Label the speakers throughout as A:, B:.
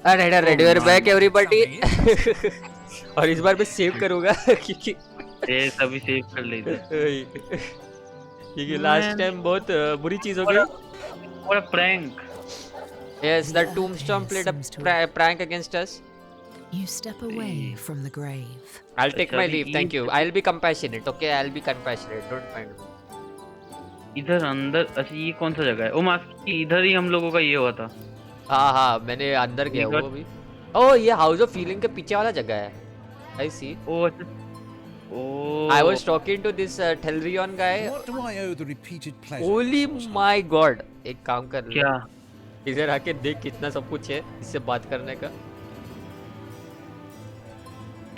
A: अरे ready where back everybody. और इस बार मैं सेव करूंगा क्योंकि
B: ये सभी सेव कर लेते।
A: क्योंकि लास्ट टाइम बहुत बुरी चीज हो गई।
B: What a prank!
A: Yes, the tombstone played a prank against us.
C: You step away from the grave.
A: I'll take my leave, thank you. I'll be compassionate, okay? I'll be compassionate. Don't mind me.
B: इधर अंदर अच्छा ये कौन सा जगह है? ओ मास्की इधर ही हम लोगों का ये हुआ था।
A: हाँ मैंने अंदर गया वो भी। ओह ये हाउस ऑफ फीलिंग के पीछे वाला जगह है। I see.
B: ओ अच्छा ओ
A: I was talking to this Telrion guy.
D: What do I owe the repeated pleasure?
A: Holy my God! एक काम कर ले।
B: क्या?
A: इधर आके देख कितना सब कुछ है इससे बात करने का।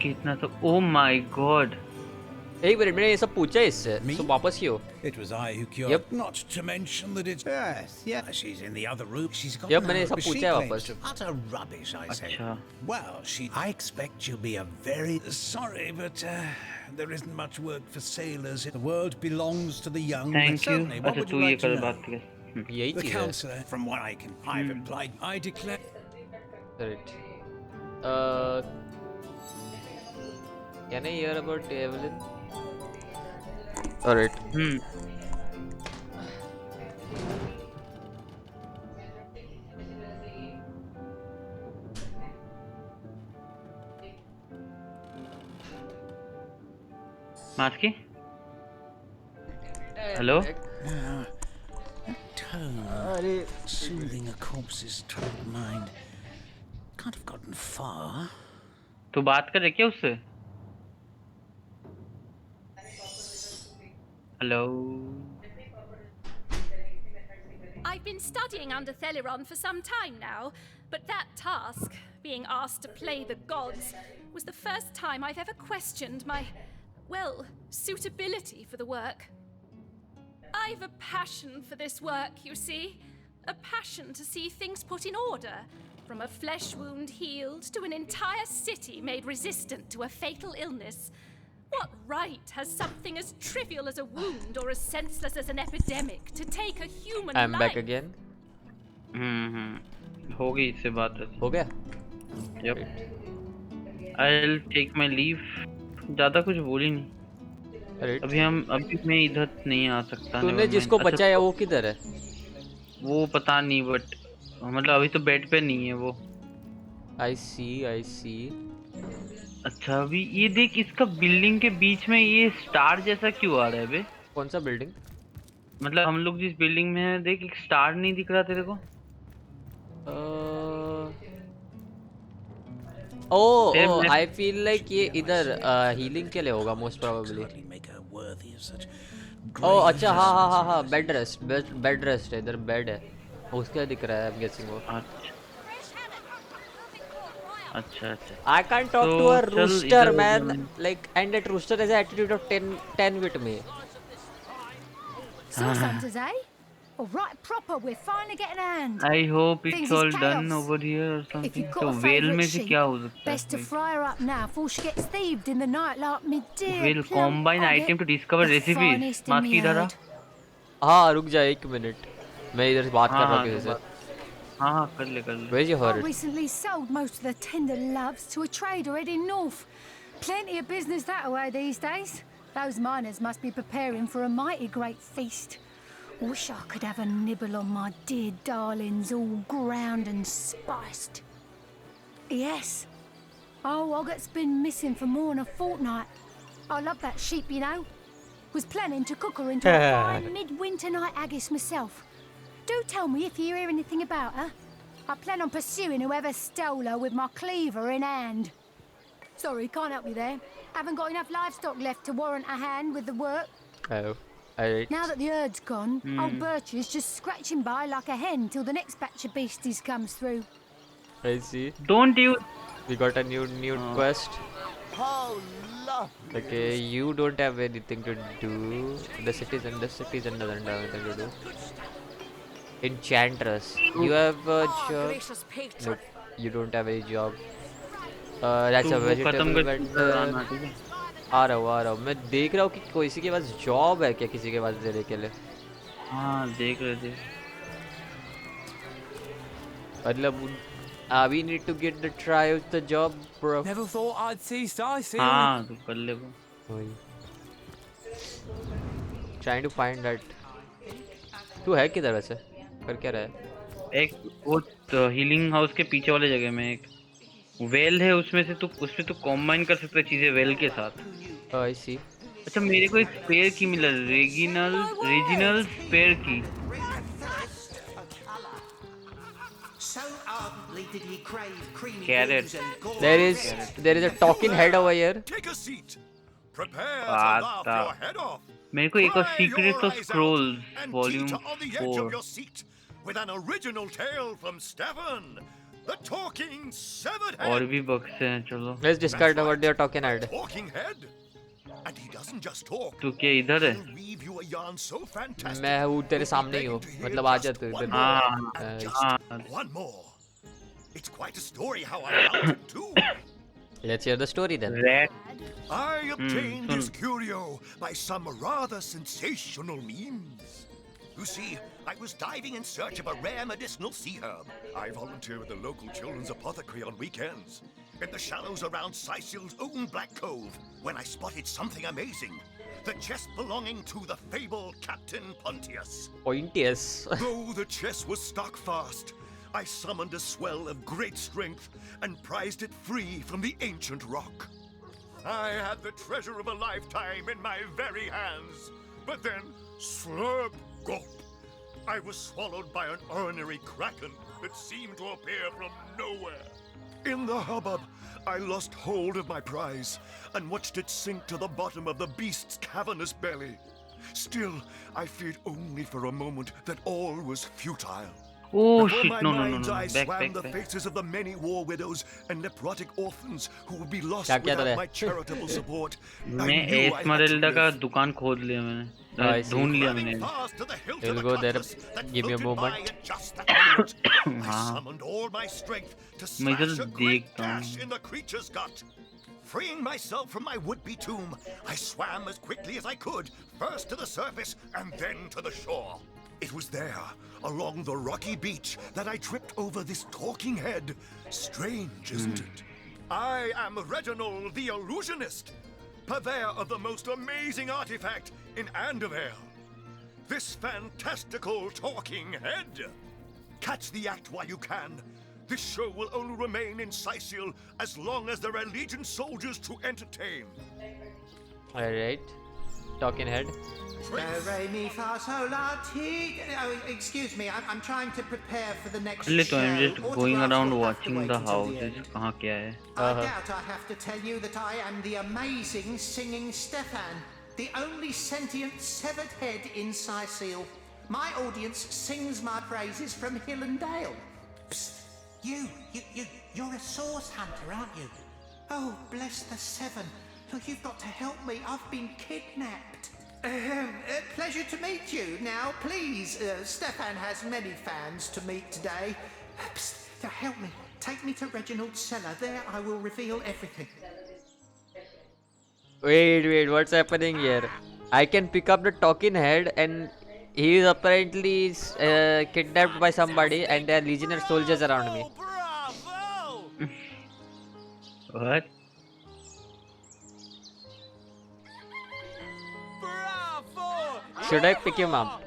B: कितना सब ओ माय गॉड।
A: एक मिनट मैंने ये सब पूछा इससे तो वापस क्यों?
D: It was I who cured.
A: Yep.
D: Not to mention that it's yeah. She's in the other room. She's got.
A: Yep, मैंने ये सब पूछा है वापस।
D: Utter rubbish, I say.
B: अच्छा।
D: Well, I expect you'll be a very sorry, but there isn't much work for sailors. The world belongs to the young.
B: Thank you।
D: What
B: अच्छा
D: would
B: तू
D: you
B: ये
D: like to
B: कर
D: know?
B: बात कर।
A: यही
D: The
A: चीज है।
D: counselor, from what I've implied, I declare.
A: Correct. Can I hear about Evelyn? Alright.
B: मास्की? Hello?
D: Tone, soothing a corpse's troubled mind. Can't have gotten far.
B: तू बात कर रहे क्या उससे? Hello?
E: I've been studying under Theleron for some time now, but that task, being asked to play the gods, was the first time I've ever questioned my, well, suitability for the work. I've a passion for this work, you see. A passion to see things put in order, from a flesh wound healed to an entire city made resistant to a fatal illness. What right has something as trivial as a wound or as senseless as an epidemic to take a human life?
A: I'm back again.
B: हो गई इससे बात।
A: हो गया?
B: Yep. I'll take my leave. ज़्यादा कुछ बोली नहीं। अभी मैं इधर नहीं आ सकता।
A: तूने जिसको बचाया वो किधर है?
B: वो पता नहीं बट मतलब अभी तो बेड पे नहीं है वो।
A: I see.
B: अच्छा अभी ये देख इसका बिल्डिंग के बीच में ये स्टार जैसा क्यों आ रहा है बे?
A: कौन सा बिल्डिंग?
B: मतलब हम लोग जिस बिल्डिंग में है देख एक स्टार नहीं दिख रहा तेरे को?
A: ओह आई फील लाइक ये इधर हीलिंग के लिए होगा मोस्ट प्रोबेबली। ओह अच्छा हाँ बेड रेस्ट है इधर बेड है उसका दिख रहा है। आई एम गेसिंग वो।
B: अच्छा
A: I can't talk to a rooster man like and that rooster has an attitude of 10 with me.
F: Source hunters, eh? All right, proper. We're finally getting a hand.
B: I hope it's
F: Things
B: all
F: is
B: done
F: chaos.
B: over here or
F: If
B: something.
F: you've got
B: तो
F: a
B: whale में
F: favourite
B: से
F: sheep,
B: क्या हो सकता है?
F: best to fry her up now before she gets thieved in the night like me dear.
B: Whale
F: plump
B: combine
F: Hoggett,
B: item to discover
F: the
B: recipes.
F: finest in
B: Maski
F: the
B: इधर आ।
F: herd.
A: हाँ रुक जा एक minute मैं इधर से बात कर रहा हूँ किसी से।
B: हाँ कर ले।
A: Where's your
F: I
A: herd?
F: recently sold most of the tender loves to a trader heading north. Plenty of business that way these days. Those miners must be preparing for a mighty great feast. Wish I could have a nibble on my dear darlings, all ground and spiced. Yes. Oh, Hoggett's been missing for more than a fortnight. I love that sheep, you know. Was planning to cook her into a fine midwinter night haggis myself. Do tell me if you hear anything about her. I plan on pursuing whoever stole her with my cleaver in hand. Sorry, can't help you there. Haven't got enough livestock left to warrant a hand with the work.
A: Oh, alright.
F: Now that the herd's gone, old Birch is just scratching by like a hen till the next batch of beasties comes through.
A: I see.
B: Don't you?
A: We got a new quest.
D: Oh, love.
A: Okay, you don't have anything to do. The citizen doesn't have anything to do. Enchantress. You have a job. Nope, you don't have any job. That's a vegetable vendor. आ रहा हूँ मैं देख रहा हूँ कि किसी के पास job है क्या किसी के पास देने के लिए।
B: हाँ देख रहे थे।
A: मतलब We need to get the try of the job, bro.
G: Never thought I'd see Stacy.
B: हाँ तो कर ले वो.
A: वही. Trying to find that. तू है किधर वैसे? कर क्या रहा है?
B: एक वो हीलिंग हाउस के पीछे वाले जगह में एक वेल है, उसमें से तू उसमें तू कॉम्बाइन कर सकता है चीजें वेल के साथ.
A: I see.
B: अच्छा मेरे को एक स्पेयर की मिला, रीजनल स्पेयर की. Carrot.
A: There is a talking head over here.
H: Take a seat. Prepare to
B: What
H: laugh
B: the-
H: your head off.
B: मेरे को एक और
H: Cry
B: secret
H: your
B: of
H: eyes out
B: scrolls
H: and
B: volume
H: teeter on the edge of
B: 4.
H: your seat with an original tale from Staffan, the talking severed head.
B: और भी बक्स हैं. चलो
A: Let's discuss about your talking head.
H: Talking head. And he doesn't just talk.
B: तू क्या इधर है?
H: He'll weave you a yarn so fantastic.
A: मैं हूँ तेरे सामने ही हूँ. मतलब आ जा तू इधर.
B: हाँ
H: One more. It's quite a story how I found him too.
A: Let's hear the story then.
B: Rat.
H: I obtained
B: Hmm.
H: this curio by some rather sensational means. You see, I was diving in search of a rare medicinal sea herb. I volunteer with the local children's apothecary on weekends, in the shallows around Sicil's own Black Cove, when I spotted something amazing. The chest belonging to the fabled Captain Pontius.
A: Pointius.
H: Though the chest was stuck fast, I summoned a swell of great strength and prized it free from the ancient rock. I had the treasure of a lifetime in my very hands, but then, slurp, gulp, I was swallowed by an ornery kraken that seemed to appear from nowhere. In the hubbub, I lost hold of my prize and watched it sink to the bottom of the beast's cavernous belly. Still, I feared only for a moment that all was futile.
B: Oh
H: Before
B: shit.
H: my
B: no no no
H: mind's
B: no.
H: eye
B: back
H: swam
B: back
H: the
B: back.
H: faces of the many war widows and necrotic orphans who would be lost
A: क्या किया
H: without
A: तूने?
H: my charitable support. I
B: मैं
H: knew I had to
B: एस्मरेल्डा का
H: live.
B: दुकान खोद लिया मैंने.
A: I see.
B: ढूंढ लिया मैंने.
H: Running fast to the hilt
A: You'll
H: of the
A: go there,
H: cutlass that
A: give me a
H: floated by
A: moment.
H: at just that moment. I
B: हाँ.
H: summoned all my strength to
B: मैं
H: slash
B: इधर
H: a great
B: देखता हूँ.
H: gash in the creature's gut. Freeing myself from my would-be tomb, I swam as quickly as I could, first to the surface and then to the shore. It was there, along the rocky beach, that I tripped over this talking head. Strange, isn't it? I am Reginald the Illusionist, purveyor of the most amazing artifact in Andevale. This fantastical talking head. Catch the act while you can. This show will only remain in Sicil as long as there are Legion soldiers to entertain.
A: Alright. Talking head.
I: Re mi fa sol la ti. Oh, excuse me, I'm trying to prepare for the next
B: चलिए तो
I: show.
B: I'm just going
I: Autographs
B: around
I: will have to
B: watching
I: wait
B: the
I: until end.
B: houses. कहाँ क्या है?
I: I doubt I have to tell you that I am the amazing singing Stefan, the only sentient severed head in Sicil. My audience sings my praises from hill and dale. Psst, you're a source hunter, aren't you? Oh, bless the seven. Oh, you've got to help me. I've been kidnapped. Pleasure to meet you. Now, please, Stefan has many fans to meet today. Psst, now help me. Take me to Reginald's cellar. There I will reveal everything.
A: Wait, what's happening here? I can pick up the talking head and he is apparently kidnapped by somebody and there are legionnaire soldiers around me.
G: Bravo!
B: What?
G: Bravo!
A: Should I pick him up?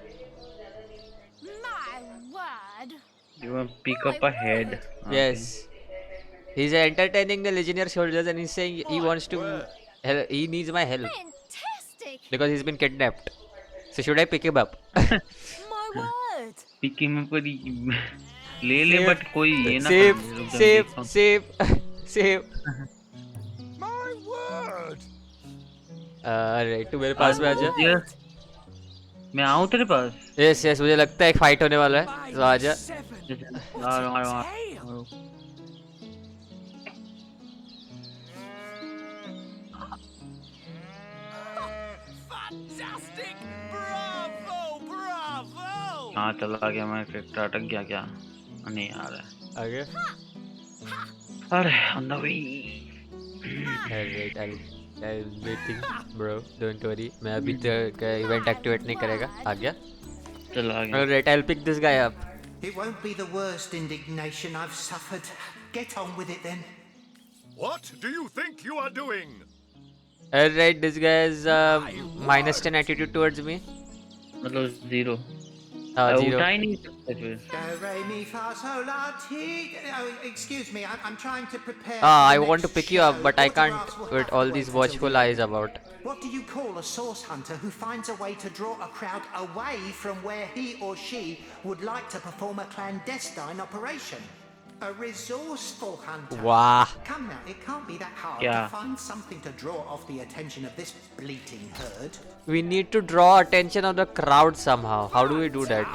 F: My word.
B: You want to pick up a head?
A: Yes. He's entertaining the legionnaire soldiers and he's saying he wants to he needs my help
E: Fantastic!
A: because he's been kidnapped. So should I pick him up?
F: My word.
B: Pick him up पर ले ले but कोई ये ना
A: Save,
B: कर, रुक जा,
A: save,
B: देखता हूँ.
A: save, save.
H: My word!
A: Alright, तू मेरे पास में आ जा.
B: Yes. मैं आऊँ तेरे पास?
A: Yes, yes, मुझे लगता है एक फाइट होने वाला है. तो आ जा.
B: आ रहा हूँ.
G: Fantastic! Bravo! Bravo!
B: हाँ चला गया मैं कैरेक्टर अटक गया क्या? नहीं आ रहा है.
A: आ गया.
B: अरे on the way.
A: Alright, I'll waiting, bro. Don't worry. मैं अभी तक इवेंट एक्टिवेट नहीं करेगा. आ गया.
B: चला गया.
A: Alright, I'll pick this guy up.
I: It won't be the worst indignation I've suffered. Get on with it then.
H: What do you think you are doing?
A: Alright, this guy is -10 attitude towards me.
B: मतलब 0
A: 0.
B: उठा ही नहीं सकते फिर.
I: Do, re, mi, fa, sol, la, ti. Oh, excuse me, I'm trying to prepare.
A: I want to pick you up, but I can't with all these watchful eyes about.
I: What do you call a source hunter who finds a way to draw a crowd away from where he or she would like to perform a clandestine operation? A resourceful hunter.
A: Wow.
I: Come now, it can't be that hard
B: Yeah.
I: to find something to draw off the attention of this bleating herd.
A: We need to draw attention of the crowd somehow. How do we do that?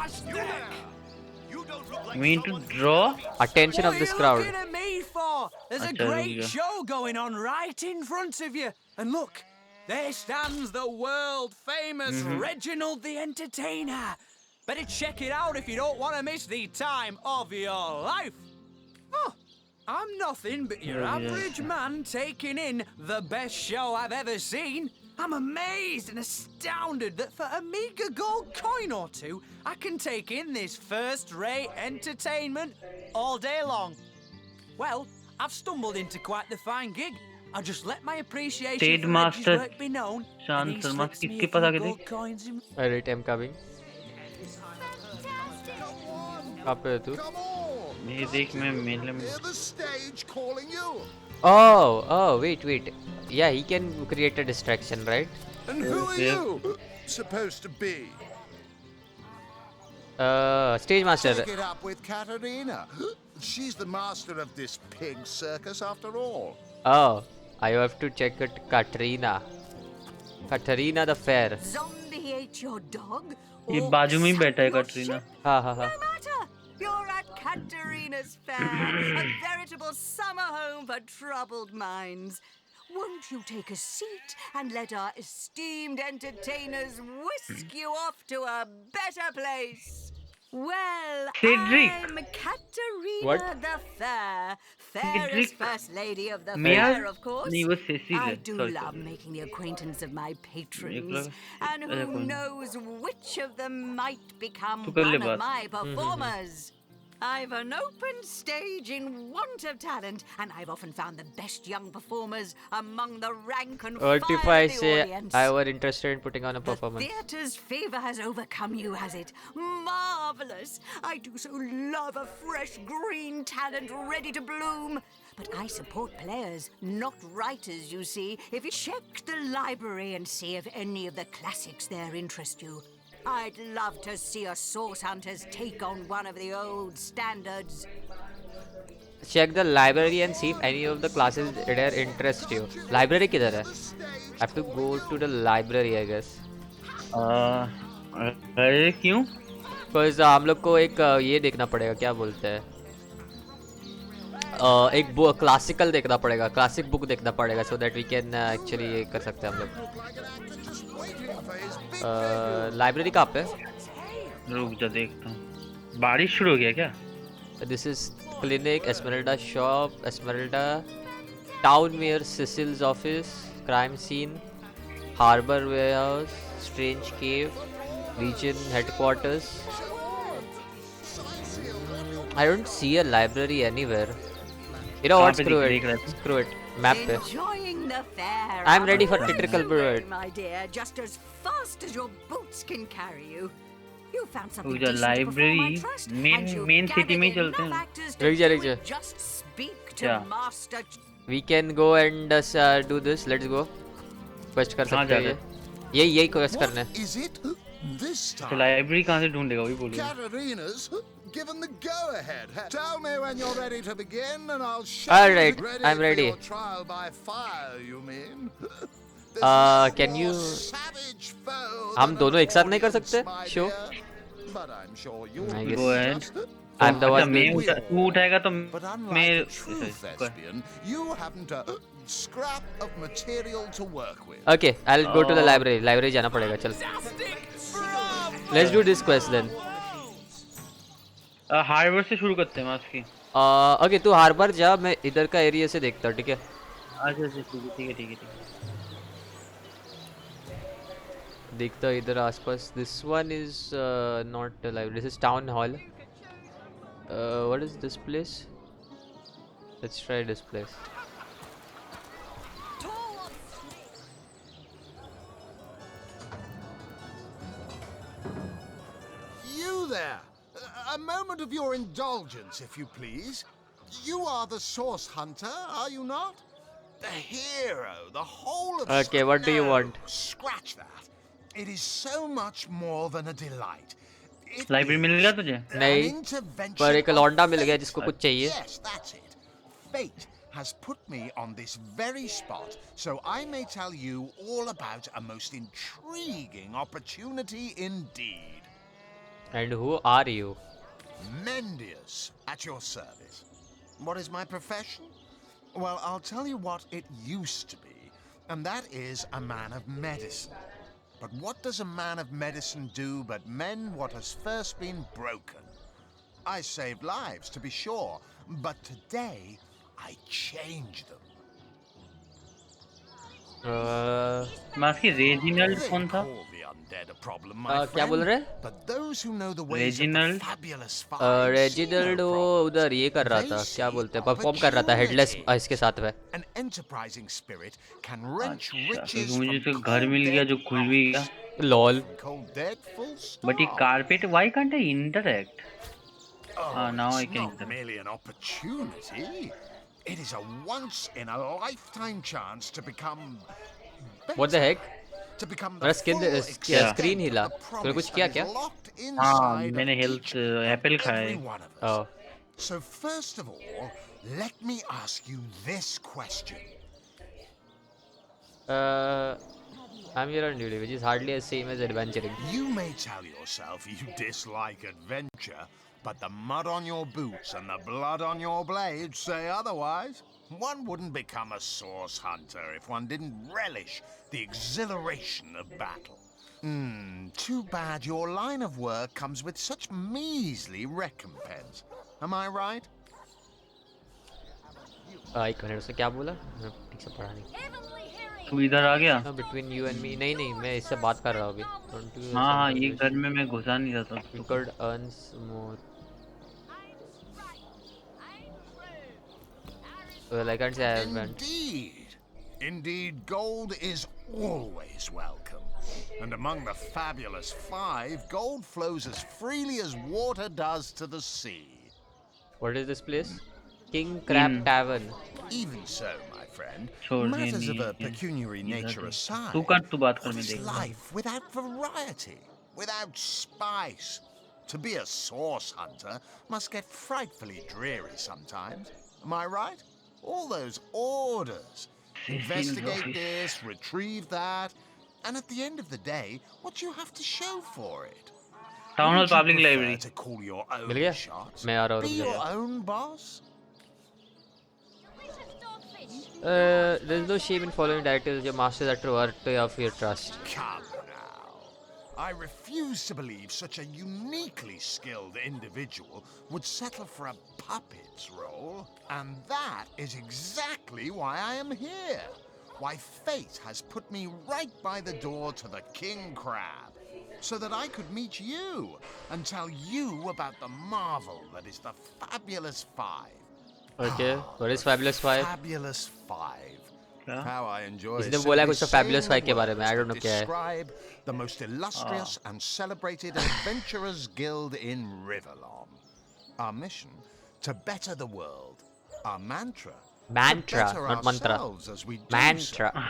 B: We need to draw
A: Attention of this crowd.
G: What are you looking at me for? There's a
B: अच्छा,
G: great
B: रुक जा.
G: show going on right in front of you. And look, there stands the world famous Reginald the Entertainer. Better check it out if you don't want to miss the time of your life. Oh, I'm nothing but your average man taking in the best show I've ever seen. I'm amazed and astounded that for a meager gold coin or two, I can take in this first-rate entertainment all day long. Well, I've stumbled into quite the fine gig. I'll just let my appreciation
B: State
G: for Reggie's
B: Master
G: work be known.
B: शान
G: and he
B: Sharma
G: slips me
B: किसके
G: a
B: pass
G: few
B: आके
G: gold
B: देख.
G: coins in.
A: Alright, I'm coming. कहाँ पे है तू?
B: ये देख मैं मेले में.
H: Hear the stage calling you.
A: Oh, wait. Yeah, he can create a distraction, right?
H: And who are
B: Yeah.
H: you supposed to be?
A: Stage master.
H: Take it up with Katerina. She's the master of this pig circus after all.
A: Oh, I have to check it. Katrina the fair.
J: Zombie ate your dog?
B: ये
J: Or
B: बाजू में ही बैठा है
J: sank your
B: Katrina.
J: ship?
A: Ha.
J: No matter. You're at Katerina's fair, a veritable summer home for troubled minds. Won't you take a seat and let our esteemed entertainers whisk you off to a better place? Well,
B: Cedric.
J: I'm Katerina
A: What?
J: the Fair, fairest
B: Cedric.
J: first lady of the
B: Mia?
J: fair, of course.
B: नहीं वो Cecil
J: I
B: है.
J: do
B: Sorry,
J: love
B: sorry.
J: making the acquaintance of my patrons,
B: लगा-
J: and
B: अच्छा,
J: who
B: कोई नहीं.
J: knows which of them might become
B: तू कर ले
J: one of
B: बात.
J: my performers. I've an open stage in want of talent, and I've often found the best young performers among the rank and file
A: What
J: of
A: if I
J: the
A: say
J: audience.
A: I were interested in putting on a
J: The
A: performance?
J: theatre's fever has overcome you, has it? Marvelous! I do so love a fresh green talent ready to bloom. But I support players, not writers, you see. If you check the library and see if any of the classics there interest you. I'd love to see a source hunters take on one of the old standards.
A: Check the library and see if any of the classes there interest you. Library किधर है? I have to go to the library, I guess.
B: अरे क्यों?
A: Because हम लोग को एक ये देखना पड़ेगा, क्या बोलते हैं? एक क्लासिकल देखना पड़ेगा, क्लासिक बुक देखना पड़ेगा, so that we can actually ये कर सकते हैं हम लोग. लाइब्रेरी कहाँ पे?
B: रुक जा देखता हूँ. बारिश शुरू हो गया क्या?
A: This is clinic, Esmeralda shop, Esmeralda town near Cecil's office, crime scene, harbor warehouse, strange cave, region headquarters. I don't see a library anywhere. You know what? Screw it. Map पे.
J: Enjoying the fair.
A: I'm ready for theatrical
J: You
A: period.
J: ready, my dear, just as fast as your boots can carry you. You found something
B: रुक जा,
J: decent to perform, I
B: library
J: trust,
B: main-
J: and you've
B: main city में ही
J: gathered
B: चलते
J: enough
B: हैं.
J: actors to
A: रुक जा,
J: do
A: रुक जा.
J: it. Just speak to
B: क्या?
J: Master.
A: We can go and do this. Let's go. Quest कर
B: कहाँ
A: सकते हैं
B: जाना
A: ये. यही quest करना
H: What
A: है.
H: is it this
B: तो
H: time?
B: लाइब्रेरी कहाँ से ढूंढेगा वही बोलूँ.
H: Katerina's given the go-ahead. Tell me when you're ready to begin, and I'll show
A: All
H: you.
A: right, I'm
H: for
A: ready.
H: your trial by fire, you mean?
A: Can you?
H: Savage foe
A: हम
H: than
A: दोनों
H: an
A: एक साथ नहीं कर
H: audience,
A: सकते?
H: my
A: Show.
H: dear. But I'm sure you'll
A: I
H: be
A: guess.
B: Go ahead.
H: just-
A: I'm the
B: अच्छा
A: one
B: मैं
A: doing.
B: तू उठाएगा तो
H: But unlike
B: मैं
H: a true thespian, you haven't a scrap of material to work with.
A: Okay, I'll go to the library. Library जाना पड़ेगा. चल. Let's do this quest then.
B: Harbour से शुरू करते हैं मास्की.
A: Okay, तू हार्बर जा. मैं इधर का एरिया से देखता हूँ, ठीक है?
B: अच्छा अच्छा ठीक है.
A: देखता हूँ इधर आसपास. This one is not a library. This is town hall. What is this place? Let's try this place.
K: You there! A moment of your indulgence, if you please. You are the source hunter, are you not? The hero, the whole of...
A: Okay, what do you want?
K: Scratch that. It is so much more than a delight.
B: Library मिल गया तुझे?
A: नहीं, पर एक लौंडा मिल गया जिसको कुछ चाहिए.
K: Yes, that's it. Fate has put me on this very spot, so I may tell you all about a most intriguing opportunity indeed.
A: And who are you?
K: Mendius, at your service. What is my profession? Well, I'll tell you what it used to be, and that is a man of medicine. But what does a man of medicine do but mend what has first been broken? I saved lives, to be sure, but today I change them.
B: मास्की Reginald कौन था?
A: क्या बोल रहे?
B: Reginald
A: Reginald वो उधर ये कर रहा था, क्या बोलते हैं, परफॉर्म कर रहा था हेडलेस इसके साथ में.
B: मुझे तो घर मिल गया जो खुल भी गया.
A: लॉल.
B: बट ये carpet, why can't I interact? Now I can
K: interact. Merely an opportunity. It is a once-in-a-lifetime chance to become better.
A: What the heck?
K: To become
A: मेरा स्क्रीन हिला. तूने कुछ किया क्या?
B: हाँ, मैंने हेल्थ एप्पल खाया.
A: Oh.
K: So first of all, let me ask you this question.
A: I'm here on duty, which is hardly the same as adventuring.
K: You may tell yourself you dislike adventure, but the mud on your boots and the blood on your blades say otherwise. One wouldn't become a source hunter if one didn't relish the exhilaration of battle. Too bad your line of work comes with such measly recompense. Am I right?
A: एक minute, उसने क्या बोला? ठीक से पढ़ा नहीं.
B: तू इधर आ गया?
A: Between you and me. नहीं, मैं इससे बात कर रहा हूँ अभी.
B: हाँ, ये घर में मैं घुसा नहीं रहता.
A: You could earn more. Well, I can't say I haven't.
K: Indeed, gold is always welcome. And among the fabulous five, gold flows as freely as water does to the sea.
A: What is this place? King Crab Tavern.
K: Even so, my friend, matters of a pecuniary nature aside,
B: what
K: is life without variety, without spice? To be a source hunter must get frightfully dreary sometimes. Am I right? All those orders. Investigate this, retrieve that, and at the end of the day, what do you have to show for it?
B: Town Hall Public Library.
K: To call your own shots, be your own boss?
A: There's no shame in following titles. Your masters are worthy of your trust.
K: Come now. I refuse to believe such a uniquely skilled individual would settle for a puppet's role. And that is exactly why I am here. Why fate has put me right by the door to the King Crab. So that I could meet you and tell you about the marvel that is the Fabulous Five.
A: Okay, what is Fabulous Five?
K: Fabulous Five. How I enjoy
A: इसने बोला कुछ Fabulous Five के बारे में. I don't know क्या है.
K: Describe the most illustrious and celebrated adventurers guild in Riverlon. Our mission, to better the world. Our mantra, to better
A: not mantra.
K: ourselves as we do
A: Mantra.
K: so.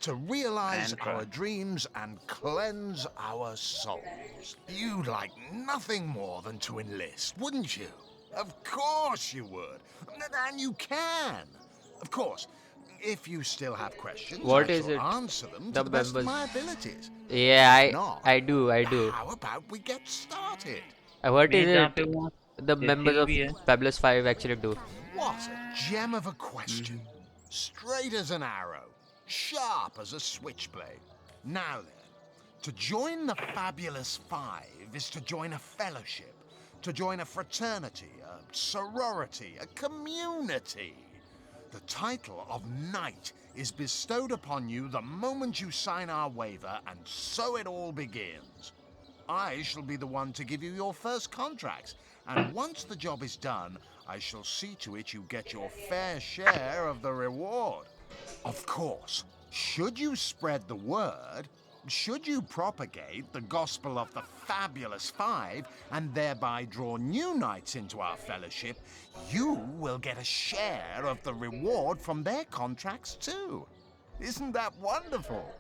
K: To realize our dreams and cleanse our souls. You'd like nothing more than to enlist, wouldn't you? Of course you would. And you can. Of course. If you still have questions,
A: what
K: I
A: is
K: shall
A: it?
K: answer them to the best of my abilities.
A: Yeah,
K: Not,
A: I do.
K: How about we get started?
A: What is it the members of Fabulous Five actually do?
K: What a gem of a question. Straight as an arrow. Sharp as a switchblade. Now then, to join the Fabulous Five is to join a fellowship. To join a fraternity, a sorority, a community. The title of Knight is bestowed upon you the moment you sign our waiver, and so it all begins. I shall be the one to give you your first contracts, And once the job is done, I shall see to it you get your fair share of the reward. Of course, should you spread the word, should you propagate the gospel of the Fabulous Five and thereby draw new knights into our fellowship, you will get a share of the reward from their contracts too. Isn't that wonderful?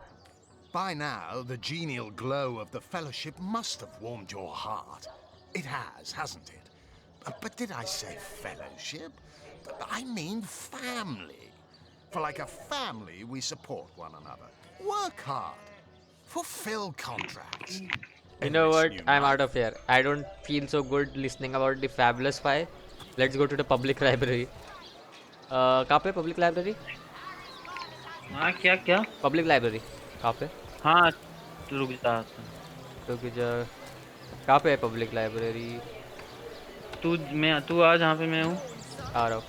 K: By now, the genial glow of the fellowship must have warmed your heart. It has, hasn't it? But did I say fellowship? I mean family. For like a family, we support one another. Work hard. Fulfill contracts.
A: You know what? I'm out of here. I don't feel so good listening about the Fabulous Five. Let's go to the public library. कहाँ पे public library?
B: हाँ क्या?
A: Public library. कहाँ पे?
B: हाँ रुक जा.
A: कहाँ पे है public library?
B: तू आ जहाँ पे मैं हूँ.
A: आ रहा हूँ.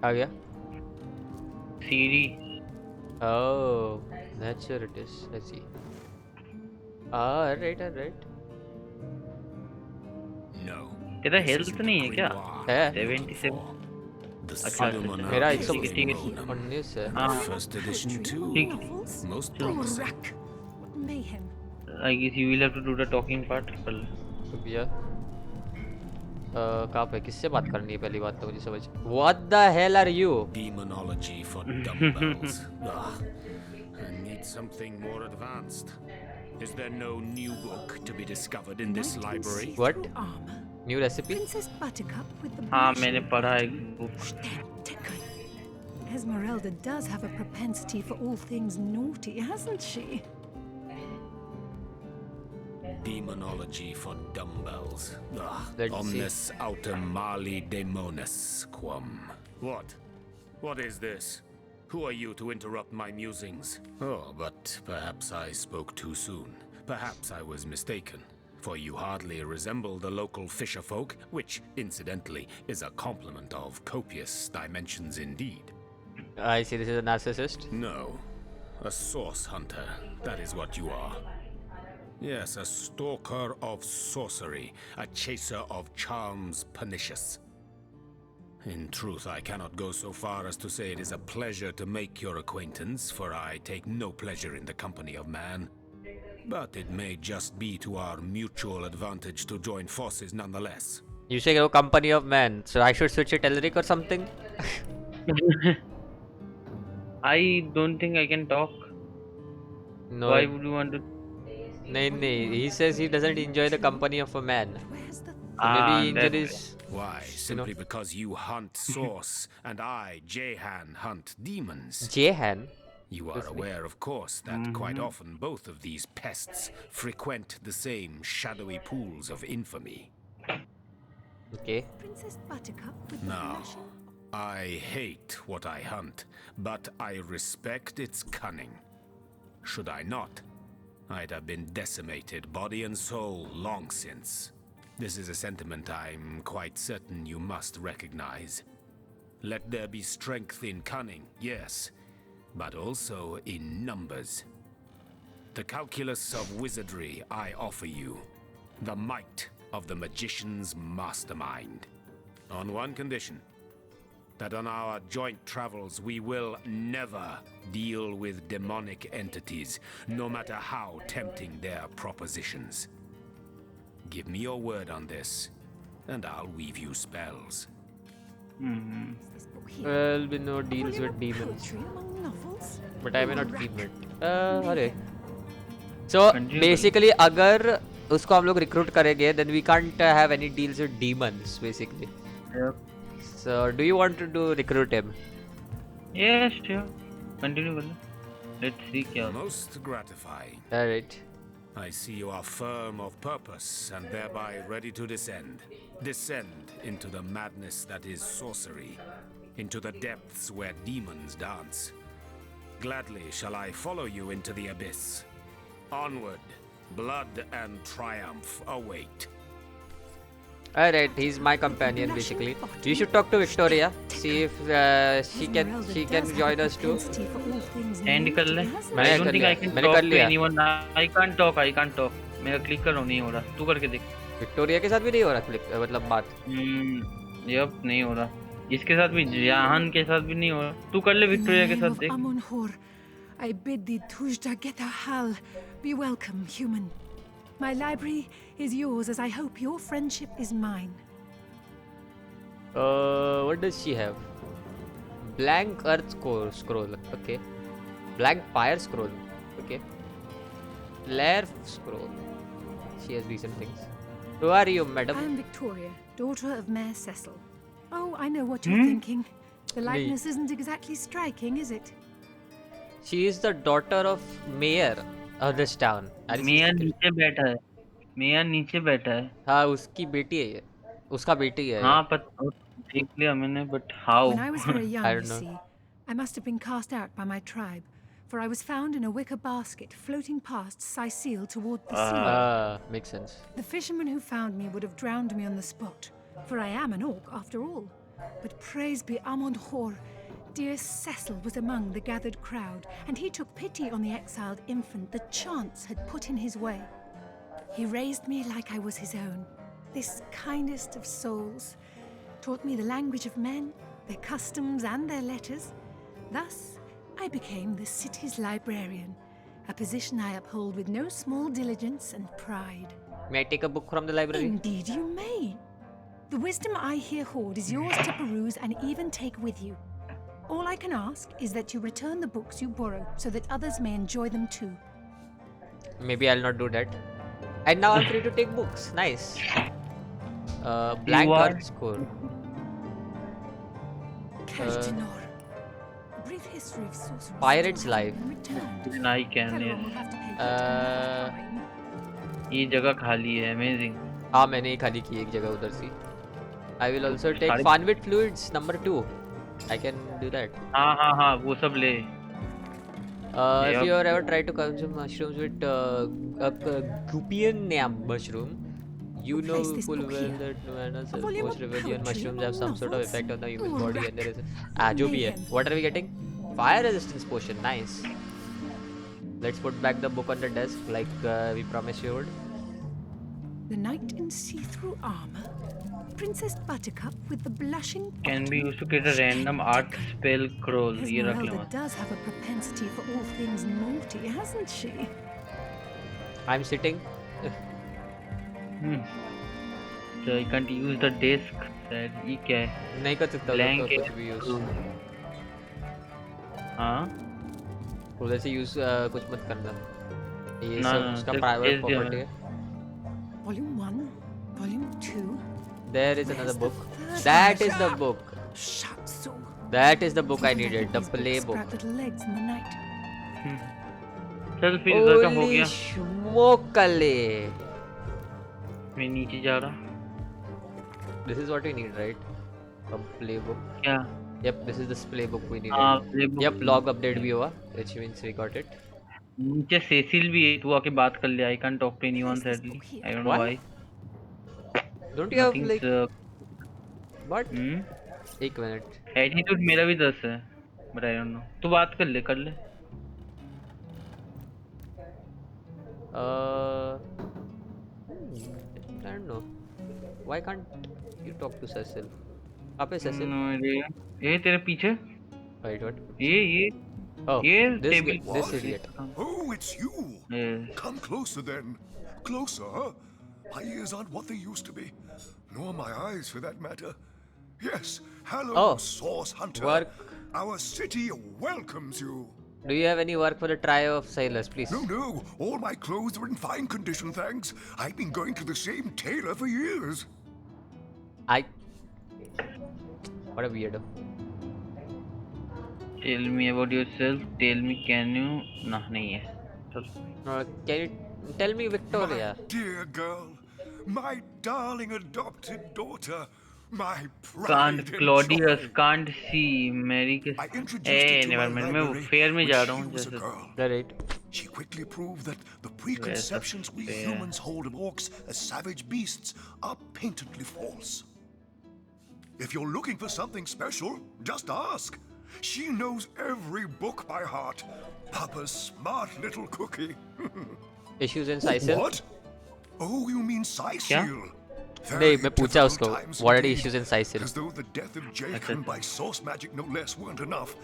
A: आ गया.
B: सीढ़ी.
A: Oh, that's where it is. I see. Alright.
H: No.
B: तेरा हेल्थ नहीं है क्या?
A: है.
B: 77.
A: अच्छा. मेरा 119 है.
B: हाँ.
H: First edition too. Most
F: promising. Mayhem.
B: I guess you will have to do the talking part.
A: भैया. कहाँ पे किससे बात करनी है पहली बात तो मुझे समझ. What the hell are you?
H: Demonology for dumbbells. I need something more advanced. Is there no new book to be discovered in this library?
A: What? New recipe?
F: Princess Buttercup with the
B: हाँ मैंने पढ़ा एक book.
F: Esmeralda does have a propensity for all things naughty, hasn't she?
H: Demonology for dumbbells.
A: Let's
H: Omnis autem mali demonis quam. What? What is this? Who are you to interrupt my musings? Oh, but perhaps I spoke too soon. Perhaps I was mistaken. For you hardly resemble the local fisher folk, which, incidentally, is a compliment of copious dimensions indeed.
A: I see this is a narcissist.
H: No. A source hunter. That is what you are. Yes, a stalker of sorcery, a chaser of charms pernicious. In truth, I cannot go so far as to say it is a pleasure to make your acquaintance, for I take no pleasure in the company of man. But it may just be to our mutual advantage to join forces nonetheless.
A: You say you're company of man, so I should switch it Elric or something?
B: I don't think I can talk.
A: No.
B: Why would you want to?
A: No. He says he doesn't enjoy the company of a man. So maybe injuries.
H: Why? Simply because you hunt source and I, Jehan, hunt demons.
A: Jehan?
H: You are aware, of course, that quite often both of these pests frequent the same shadowy pools of infamy.
A: Okay.
F: Princess Buttercup with the
H: Now,
F: blushing.
H: I hate what I hunt, but I respect its cunning. Should I not, I'd have been decimated, body and soul, long since. This is a sentiment I'm quite certain you must recognize. Let there be strength in cunning, yes, but also in numbers. The calculus of wizardry I offer you, the might of the magician's mastermind. On one condition, that on our joint travels we will never deal with demonic entities, no matter how tempting their propositions. Give me your word on this, and I'll weave you spells.
A: Well, we know deals with demons, but I may not keep it. अरे. So basically, अगर उसको हम लोग recruit करेंगे, then we can't have any deals with demons, basically.
B: Yep.
A: So, do you want to recruit him?
B: Yes, sure. Continue, Valla. Let's see क्या.
H: Most gratifying.
A: Alright.
H: I see you are firm of purpose and thereby ready to descend. Descend into the madness that is sorcery, into the depths where demons dance. Gladly shall I follow you into the abyss. Onward, blood and triumph await.
A: Alright, he's my companion basically. You should talk to Victoria. See if she can join us too.
B: And कर ले.
A: मैंने
B: I don't
A: कर
B: think
A: लिया.
B: I can
A: मैंने
B: talk
A: कर
B: to
A: लिया.
B: anyone. I can't talk. मेरा click करो नहीं हो रहा. तू करके देख.
A: विक्टोरिया के साथ भी नहीं हो रहा क्लिक मतलब बात.
B: यप नहीं हो रहा. इसके साथ भी जहान के साथ भी नहीं हो रहा. तू कर ले विक्टोरिया के साथ देख.
F: Amonhor, I bid thee Tujda get a hal. Be welcome, human. My library is yours, as I hope your friendship is mine.
A: What does she have? Blank earth scroll. Okay. Blank fire scroll. Okay. Lair scroll. She has recent things. Who are you, madam?
F: I am Victoria, daughter of Mayor Cecil. Oh, I know what you're thinking. The likeness isn't exactly striking, is it?
A: She is the daughter of mayor of this town.
B: Mayor नीचे बैठा है. Mayor नीचे बैठा है.
A: हाँ उसकी बेटी है ये. उसका बेटी है.
B: हाँ पर देख लिया मैंने, but how?
F: When I was very young,
A: I
F: you
A: don't know.
F: see, I must have been cast out by my tribe, for I was found in a wicker basket floating past Sicil toward the sea.
A: Makes sense.
F: The fisherman who found me would have drowned me on the spot, for I am an orc after all. But praise be Amon-Hor, dear Cecil was among the gathered crowd, and he took pity on the exiled infant the chance had put in his way. He raised me like I was his own, this kindest of souls, taught me the language of men, their customs and their letters. Thus, I became the city's librarian, a position I uphold with no small diligence and pride.
A: May I take a book from the library?
F: Indeed you may. The wisdom I here hoard is yours to peruse and even take with you. All I can ask is that you return the books you borrow so that others may enjoy them too.
A: Maybe I'll not do that. And now I'm free to take books. Nice. Blank earth scroll.
F: Keltinor. A brief history of sorcery.
A: Pirate's life.
B: I can, yes. ये जगह खाली है. Amazing.
A: हाँ मैंने ही खाली की एक जगह उधर सी. I will also take fun with fluids number 2. I can do that.
B: हाँ वो सब ले.
A: If you ever tried to consume mushrooms with a Gupian mushroom, you know full well that most rebellion mushrooms have some sort of effect on the human body, and there is जो भी है. What are we getting? Fire resistance potion. Nice. Let's put back the book on the desk like we promised you would.
F: The knight in see-through armor, Princess Buttercup with the blushing.
B: Can be used to create a random art spell scroll. ये रख ले.
F: Esmeralda does have a propensity for all things naughty, hasn't she?
A: I'm sitting.
B: So I can't use the desk. That ये क्या है?
A: नहीं कर सकता
B: Blank
A: कुछ भी use.
B: हाँ?
A: उधर से use कुछ मत करना. ये सब उसका private property है.
F: Volume 1, Volume 2.
A: There is another book. That is the book.
F: Shatsu.
A: That is the book I needed. The play book.
F: Little legs in the night.
B: चल फिर इधर का हो गया.
A: Smokale.
B: मैं नीचे जा रहा.
A: This is what we need, right? A playbook.
B: क्या?
A: Yep, this is the playbook we need.
B: playbook.
A: Yep, log update भी हुआ, which means we got it.
B: नीचे सेसिल भी है. तू आके बात कर ले. I can't talk to anyone sadly. I don't know why.
A: Don't you have like? What? एक मिनट.
B: Attitude मेरा भी 10 है. But I don't know. तू बात कर ले.
A: I don't know. Why can't you talk to Cecil? आप है Cecil?
B: No idea. ये तेरे पीछे?
A: Wait, what?
B: ये.
A: Oh, this idiot.
H: Oh, it's you.
B: Yes.
H: Come closer then. Closer, huh? My ears aren't what they used to be. Nor my eyes, for that matter. Yes, hello, Source Hunter.
A: Work.
H: Our city welcomes you.
A: Do you have any work for the trio of sailors, please?
H: No. All my clothes are in fine condition, thanks. I've been going to the same tailor for years.
A: What a weirdo.
B: Tell me about yourself. Tell me, can you? Nah, नहीं है.
A: Can you tell me, Victoria?
H: My dear girl, my darling adopted daughter, my pride
B: Can't Claudius can't see Mary के.
H: I introduced you to
B: never
H: my
B: mind. मैं
H: library
B: fair में
H: when
B: जा
H: she
B: रहा हूँ
H: was a
B: जैसे.
H: girl.
A: Right.
H: She quickly proved that the preconceptions we humans hold of orcs as savage beasts are patently false. If you're looking for something special, just ask. She knows every book by heart. Papa's smart little cookie.
A: Issues in Sicil?
H: What? Oh, you mean Sicil?
A: नहीं मैं पूछा उसको what are the issues in Sicil?
H: As though the death of Jacob by source magic no less weren't enough,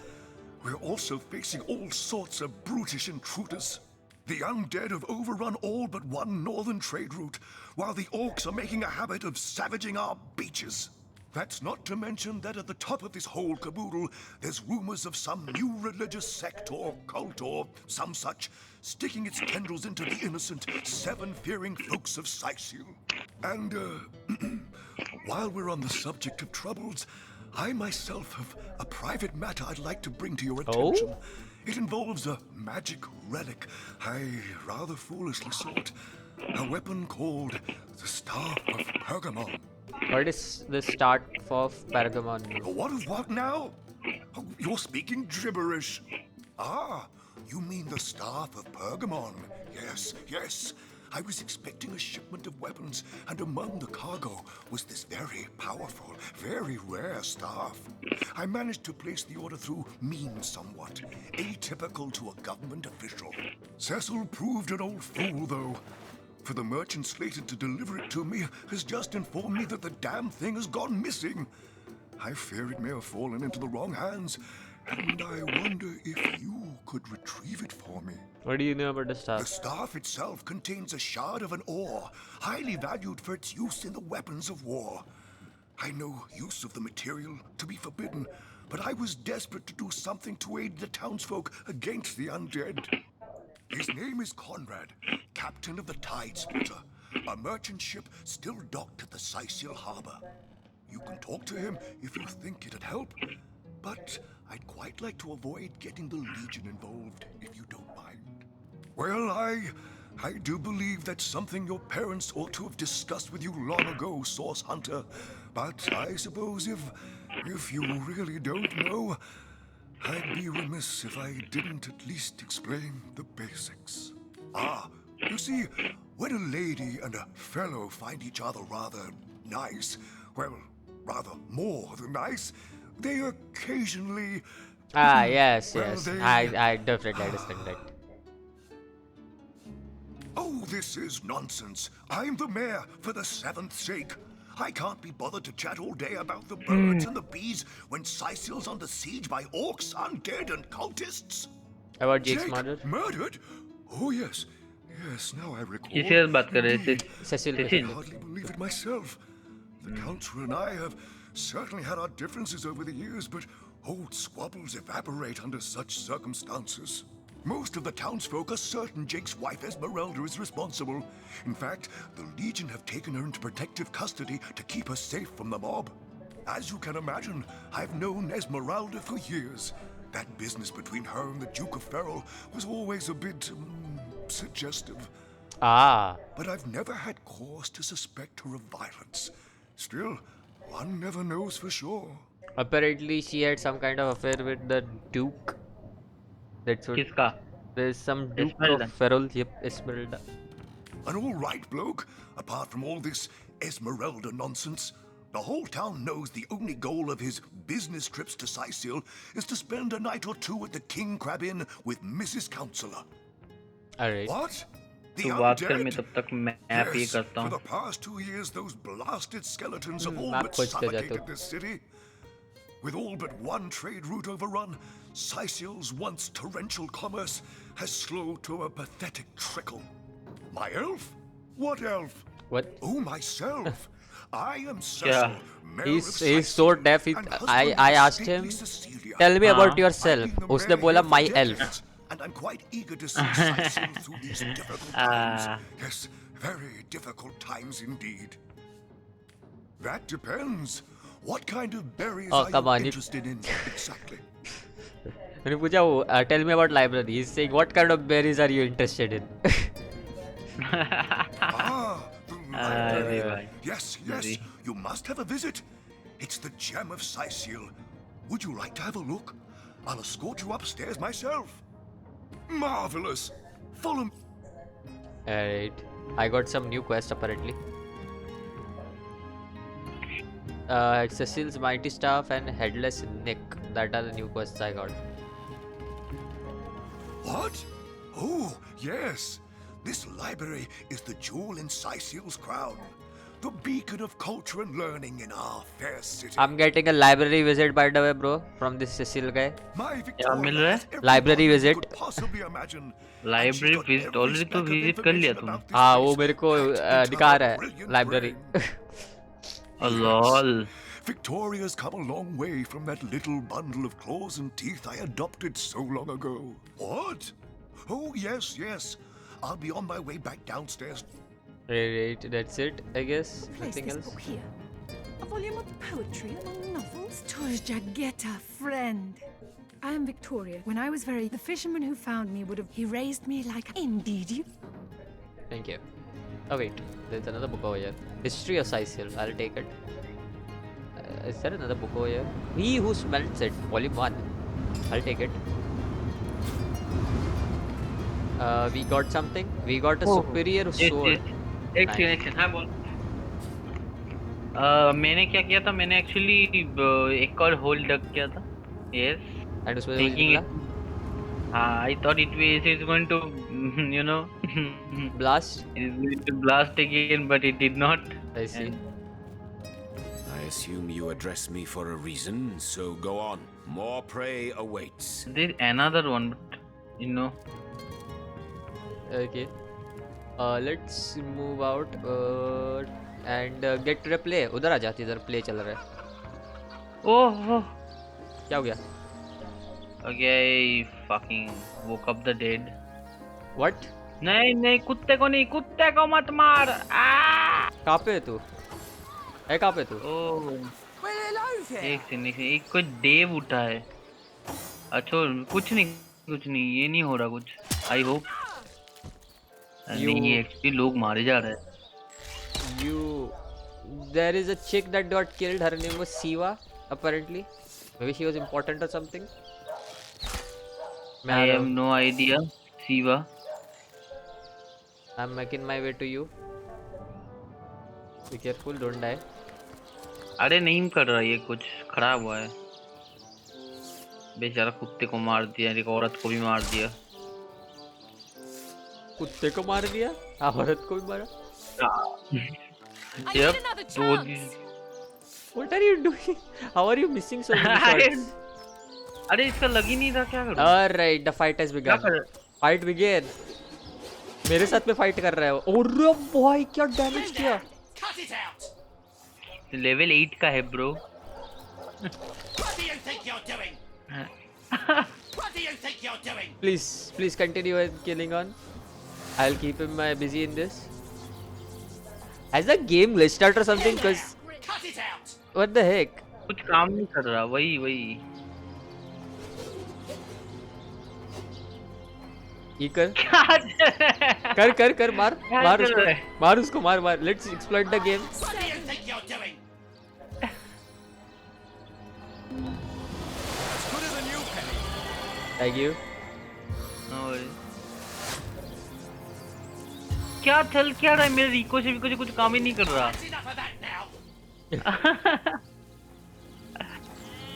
H: we're also facing all sorts of brutish intruders. The undead have overrun all but one northern trade route, while the orcs are making a habit of savaging our beaches. That's not to mention that at the top of this whole caboodle, there's rumors of some new religious sect or cult or some such sticking its tendrils into the innocent, seven-fearing folks of Sicil. And, while we're on the subject of troubles, I myself have a private matter I'd like to bring to your attention.
A: Oh?
H: It involves a magic relic I rather foolishly sought. A weapon called the Staff of Pergamon.
A: What is the Staff of Pergamon?
H: What now? Oh, you're speaking gibberish. Ah, you mean the Staff of Pergamon. Yes. I was expecting a shipment of weapons, and among the cargo was this very powerful, very rare staff. I managed to place the order through means somewhat, atypical to a government official. Cecil proved an old fool, though. For the merchant slated to deliver it to me has just informed me that the damn thing has gone missing. I fear it may have fallen into the wrong hands, and I wonder if you could retrieve it for me.
A: What do you know about the staff?
H: The staff itself contains a shard of an ore, highly valued for its use in the weapons of war. I know use of the material to be forbidden, but I was desperate to do something to aid the townsfolk against the undead. His name is Conrad, captain of the Tide Splitter, a merchant ship still docked at the Sicil harbor. You can talk to him if you think it'd help, but I'd quite like to avoid getting the Legion involved, if you don't mind. Well, I do believe that's something your parents ought to have discussed with you long ago, Source Hunter. But I suppose if you really don't know, I'd be remiss if I didn't at least explain the basics. Ah, you see, when a lady and a fellow find each other rather nice, well, rather more than nice, they occasionally...
A: Yes.
H: They...
A: I definitely understand that.
H: Oh, this is nonsense. I'm the mayor for the 7th sake. I can't be bothered to chat all day about the birds and the bees when Sicil's under siege by orcs, undead, and cultists.
A: About Jake's murder?
H: Murdered? Oh, yes. Yes, now I recall.
B: किससे बात कर रहे थे?
A: Cecil.
H: I can hardly believe it myself. The council and I have certainly had our differences over the years, but old squabbles evaporate under such circumstances. Most of the townsfolk are certain Jake's wife Esmeralda is responsible. In fact, the Legion have taken her into protective custody to keep her safe from the mob. As you can imagine, I've known Esmeralda for years. That business between her and the Duke of Ferrol was always a bit suggestive. But I've never had cause to suspect her of violence. Still, one never knows for sure.
A: Apparently, she had some kind of affair with the Duke. That's what.
B: किसका?
A: There's some Duke
B: Esmeralda.
A: of Ferrol. Yep, Esmeralda.
H: An all right bloke, apart from all this Esmeralda nonsense. The whole town knows the only goal of his business trips to Sicil is to spend a night or two at the King Crab Inn with Mrs. Counselor.
A: Alright.
H: What? The
B: तू बात कर मैं
H: undead?
B: तब तक मैं पे
H: Yes,
B: करता
H: for
B: हूँ.
H: the past 2 years, those blasted skeletons have all
A: map
H: but
A: खोज कर जाता
H: suffocated
A: हूँ.
H: this city. With all but one trade route overrun, Sicil's once torrential commerce has slowed to a pathetic trickle. My elf? What elf?
A: What?
H: Oh, myself. I am Cecil,
B: Yeah.
H: mayor of
A: He's
H: Sicil,
A: so deaf.
H: and husband
A: I
H: of
A: asked
H: stately
A: him,
H: Cecilia.
A: tell me about
H: I've
A: yourself.
H: been the
A: उसने
H: mayor
A: बोला
H: here for
A: my
H: decades,
A: elf.
H: And I'm quite eager to see Sicil through these difficult times. Yes, very difficult times indeed. That depends. What kind of berries
A: Oh,
H: are
A: come
H: you
A: on, you-
H: interested in exactly?
A: मैंने पूछा वो tell me about library. He's saying what kind of berries are you interested in?
H: The library.
B: भाई.
H: Yes, you must have a visit. It's the gem of Sicil. Would you like to have a look? I'll escort you upstairs myself. Marvelous. Follow me.
A: Alright, I got some new quests apparently. Cecil's Mighty Staff and Headless Nick. That are the new quests I got.
H: What? Oh, yes. This library is the jewel in Cecil's crown. The beacon of culture and learning in our fair city.
A: I'm getting a library visit by the way, bro, from this Cecil guy.
H: My Victoria has every
A: Library
H: wonder
A: visit.
H: you could possibly imagine.
B: Library visit already तो visit कर लिया तुमने.
A: हाँ वो मेरे को दिखा रहा है library.
B: Lol.
H: Victoria's come a long way from that little bundle of claws and teeth I adopted so long ago. What? Oh, yes, yes. I'll be on my way back downstairs.
A: Right, that's it, I guess.
F: Place
A: Nothing
F: this
A: else.
F: book here. A volume of poetry among novels. Tours Jagetta, friend. I am Victoria. When I was the fisherman who found me would have. He raised me like. Indeed, you.
A: Thank you. Oh wait, there's another book over here. History of Cecil. I'll take it. Is there another book over here? He Who Smelts It, Volume 1. I'll take it. We got something. We got a superior sword.
B: Excellent. हाँ बोल. मैंने क्या किया था? मैंने actually एक और hole dug किया था. Yes.
A: And उसमें
B: thinking it. I thought it is going to, you know,
A: blast.
B: It is going to blast again, but it did not.
A: I see.
L: I assume you address me for a reason, so go on. More prey awaits.
B: There's another one, but, you know.
A: Okay. Let's move out and get to the play. उधर आ जाती इधर play चल रहा है.
B: Oh.
A: क्या हो गया?
B: Okay, fucking woke up the dead.
A: What?
B: नहीं कुत्ते को मत मार.
A: कहाँ पे है तू? है कहाँ पे तू?
B: एक से एक कोई देव उठा है. अच्छा कुछ नहीं ये नहीं हो रहा कुछ. I hope. नहीं एक्चुअली लोग मारे जा रहे हैं.
A: There is a chick that got killed. Her name was Siva apparently. Maybe she was important or something.
B: I have no idea. Siva.
A: I'm making my way to you. Be careful, don't die.
B: अरे नहीं कर रहा ये कुछ खराब हुआ है. बेचारा कुत्ते को मार दिया. एक औरत को भी मार दिया.
A: कुत्ते को मार दिया? औरत को भी मारा?
B: Yep.
A: What are you doing? How are you missing so many shots?
B: अरे इसका लग ही नहीं था क्या करूं?
A: Alright, the fight has begun. Fight began. मेरे साथ में fight कर रहा है वो. ओरे भाई क्या damage किया?
B: Level 8 का है bro.
I: What do you think you're doing? What do you think you're doing?
A: Please continue killing on. I'll keep him busy in this. Has the game glitched out or something? Cause what the heck?
B: कुछ काम नहीं कर रहा. वही.
A: ये कर मार उसको मार. Let's exploit the game.
I: What do you think you're doing?
G: As good as a new penny.
A: Thank you.
B: No worries. क्या चल क्या रहा है? मेरे रिको से भी कुछ काम ही नहीं कर रहा.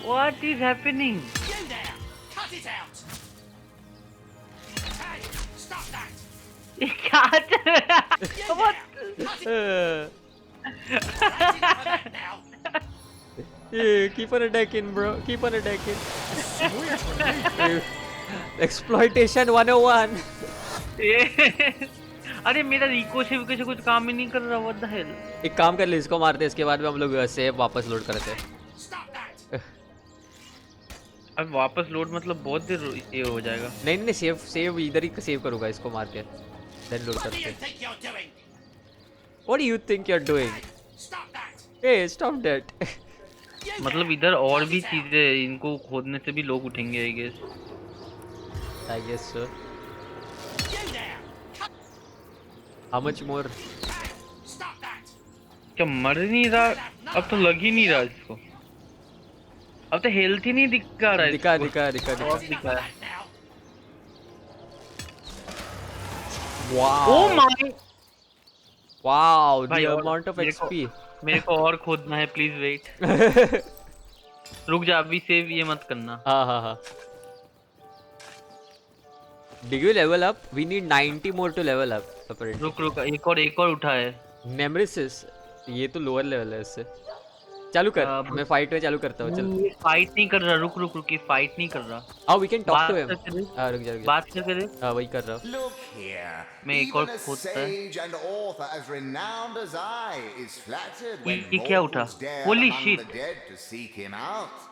B: What is happening?
I: You there! Cut it out! Hey, stop that!
B: क्या चल रहा है? What?
A: Yeah, keep on attacking, bro. Keep on attacking. Exploitation 101.
B: अरे मेरा रिको से भी कुछ काम ही नहीं कर रहा. What the hell?
A: एक काम कर ले, इसको मारते हैं, इसके बाद में हम लोग सेव वापस लोड करते हैं.
B: अब वापस लोड मतलब बहुत देर ये हो जाएगा.
A: नहीं सेव इधर ही सेव करूँगा इसको मार के, देन लोड करते हैं. What do you think you're doing? Hey, stop that.
B: मतलब इधर और भी चीजें इनको खोदने से भी लोग उठेंगे I
A: guess so. How much more?
B: क्या मर नहीं रहा? अब तो लग ही नहीं रहा इसको. अब तो हेल्थ ही नहीं दिखा रहा है.
A: दिखा.
B: ओह माय
A: वाओ द
B: भाई और
A: अमाउंट ऑफ एक्सपी।
B: मेरे को और खोदना है, प्लीज वेट। रुक जा, अभी सेव ये मत करना।
A: हाँ। Did you level up? We need 90 more to level up. Apparently.
B: रुक एक और उठा है।
A: Nemesis, ये तो लोअर लेवल है इससे। चालू कर, मैं फाइट में चालू करता हूँ। चल।
B: ये फाइट नहीं कर रहा, रुक, ये फाइट नहीं कर रहा।
A: Oh, we can talk to him. रुक जा।
B: बात करके दे।
A: हाँ वही कर रहा हूँ।
M: Look here.
B: मैं एक और
M: Even a
B: खोदता है।
M: sage and author as renowned as I is flattered when
B: ये क्या उठा?
M: mortals dare
B: Holy
M: among
B: shit.
M: the dead to seek him out.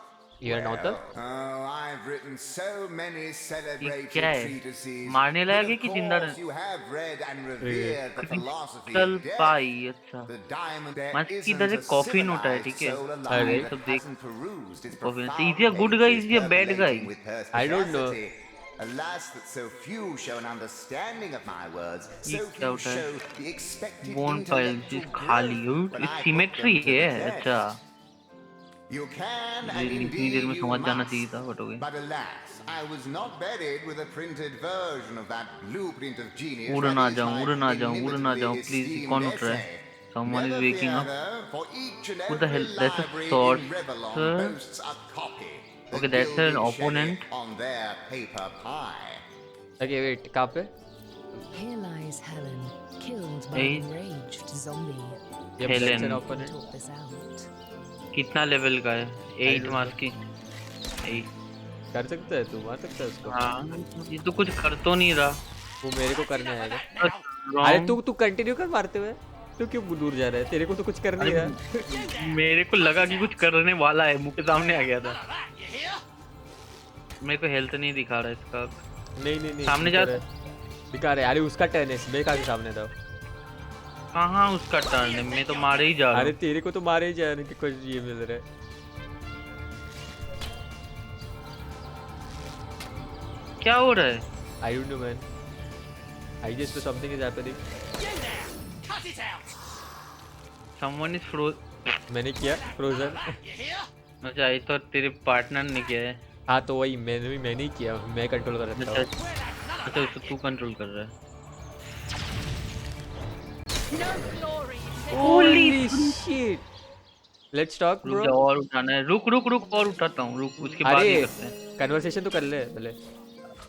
A: You're an author?
M: Oh, I've written so many celebrated
B: क्या है?
M: treatises.
B: मारने लायक है
M: But of
B: कि जिंदा
M: course you have read and revered the philosophy
B: चल
M: of death.
B: पाई, अच्छा।
M: The diamond there
B: Maski
M: isn't
B: इधर
M: a
B: एक कॉफी नोट है,
M: civilized
B: ठीक है?
M: soul alive
B: अरे
M: that
B: सब देख।
M: hasn't perused its
B: coffee
M: profound
B: is he a good guy? Is he a bad guy?
M: percolating with
A: I don't know.
M: perspicacity. Alas, that so few show an understanding of my words,
B: ये
M: so
B: क्या
M: few
B: होता है?
M: show the expected
B: bone file
M: intellectual
B: जिस खाली हो,
M: growth when I put
B: symmetry
M: them to
B: है,
M: the test.
B: अच्छा।
M: You can
B: ये
M: and
B: इतनी देर में
M: indeed you
B: समझ जाना
M: must.
B: चाहिए था, बट हो गया।
M: But alas, I was not buried with a printed version of that blueprint of genius.
B: उड़
M: that
B: ना
M: is
B: जाऊं,
M: my
B: उड़ ना जाऊं,
M: inimitable
B: प्लीज
M: esteemed
B: कौन उठ रहा
M: essay.
B: है? Someone is
M: Never
B: waking
M: fear,
B: up.
M: though, for each and
B: What the
M: every
B: hell? That's a
M: library
B: sword,
M: in Revellon
B: sir.
M: boasts a copy. The
B: Okay, that's an
M: gilded
B: opponent.
M: sheriff on their paper pie.
A: Okay, wait, कहाँ पे?
C: Here lies Helen, killed by
B: Hey.
C: an enraged zombie.
A: Yep,
B: Helen.
A: that's an opponent.
C: Talk this out.
B: कितना level का है? 8
A: don't
B: marks की। 8।
A: कर सकता है तू, मार सकता है उसको।
B: हाँ, ये तो कुछ कर तो नहीं रहा।
A: वो मेरे को करने आएगा।
B: Wrong.
A: अरे तू कंटिन्यू कर मारते हुए। तू क्यों दूर जा रहा है? तेरे को तो कुछ करना ही है।
B: मेरे को लगा कि कुछ करने वाला है, मुंह के सामने आ गया था। मेरे को हेल्थ नहीं दिखा रहा इसका।
A: नहीं
B: सामने जा।
A: दिखा रहा है। अरे उसका टर्न है, मेरे के सामने था।
B: कहाँ उसका टर्न है? मैं तो मारे ही जा रहा
A: अरे
B: हूँ।
A: तेरे को तो मारे ही जा रहे कि कुछ ये मिल रहा है।
B: क्या हो रहा है?
A: I don't know man. I just know something is happening.
B: Someone is frozen.
A: मैंने किया फ्रोजन।
B: अच्छा, ये तो तेरे पार्टनर ने किया है।
A: हाँ तो वही मैंने ही किया, मैं कंट्रोल कर सकता हूँ।
B: अच्छा उसको तू कंट्रोल कर रहा है।
A: Holy shit! Let's talk bro.
B: रुक जा, और उठाना है। रुक और उठाता हूँ। रुक, उसके बाद ये करते हैं।
A: कन्वर्सेशन तो कर ले पहले।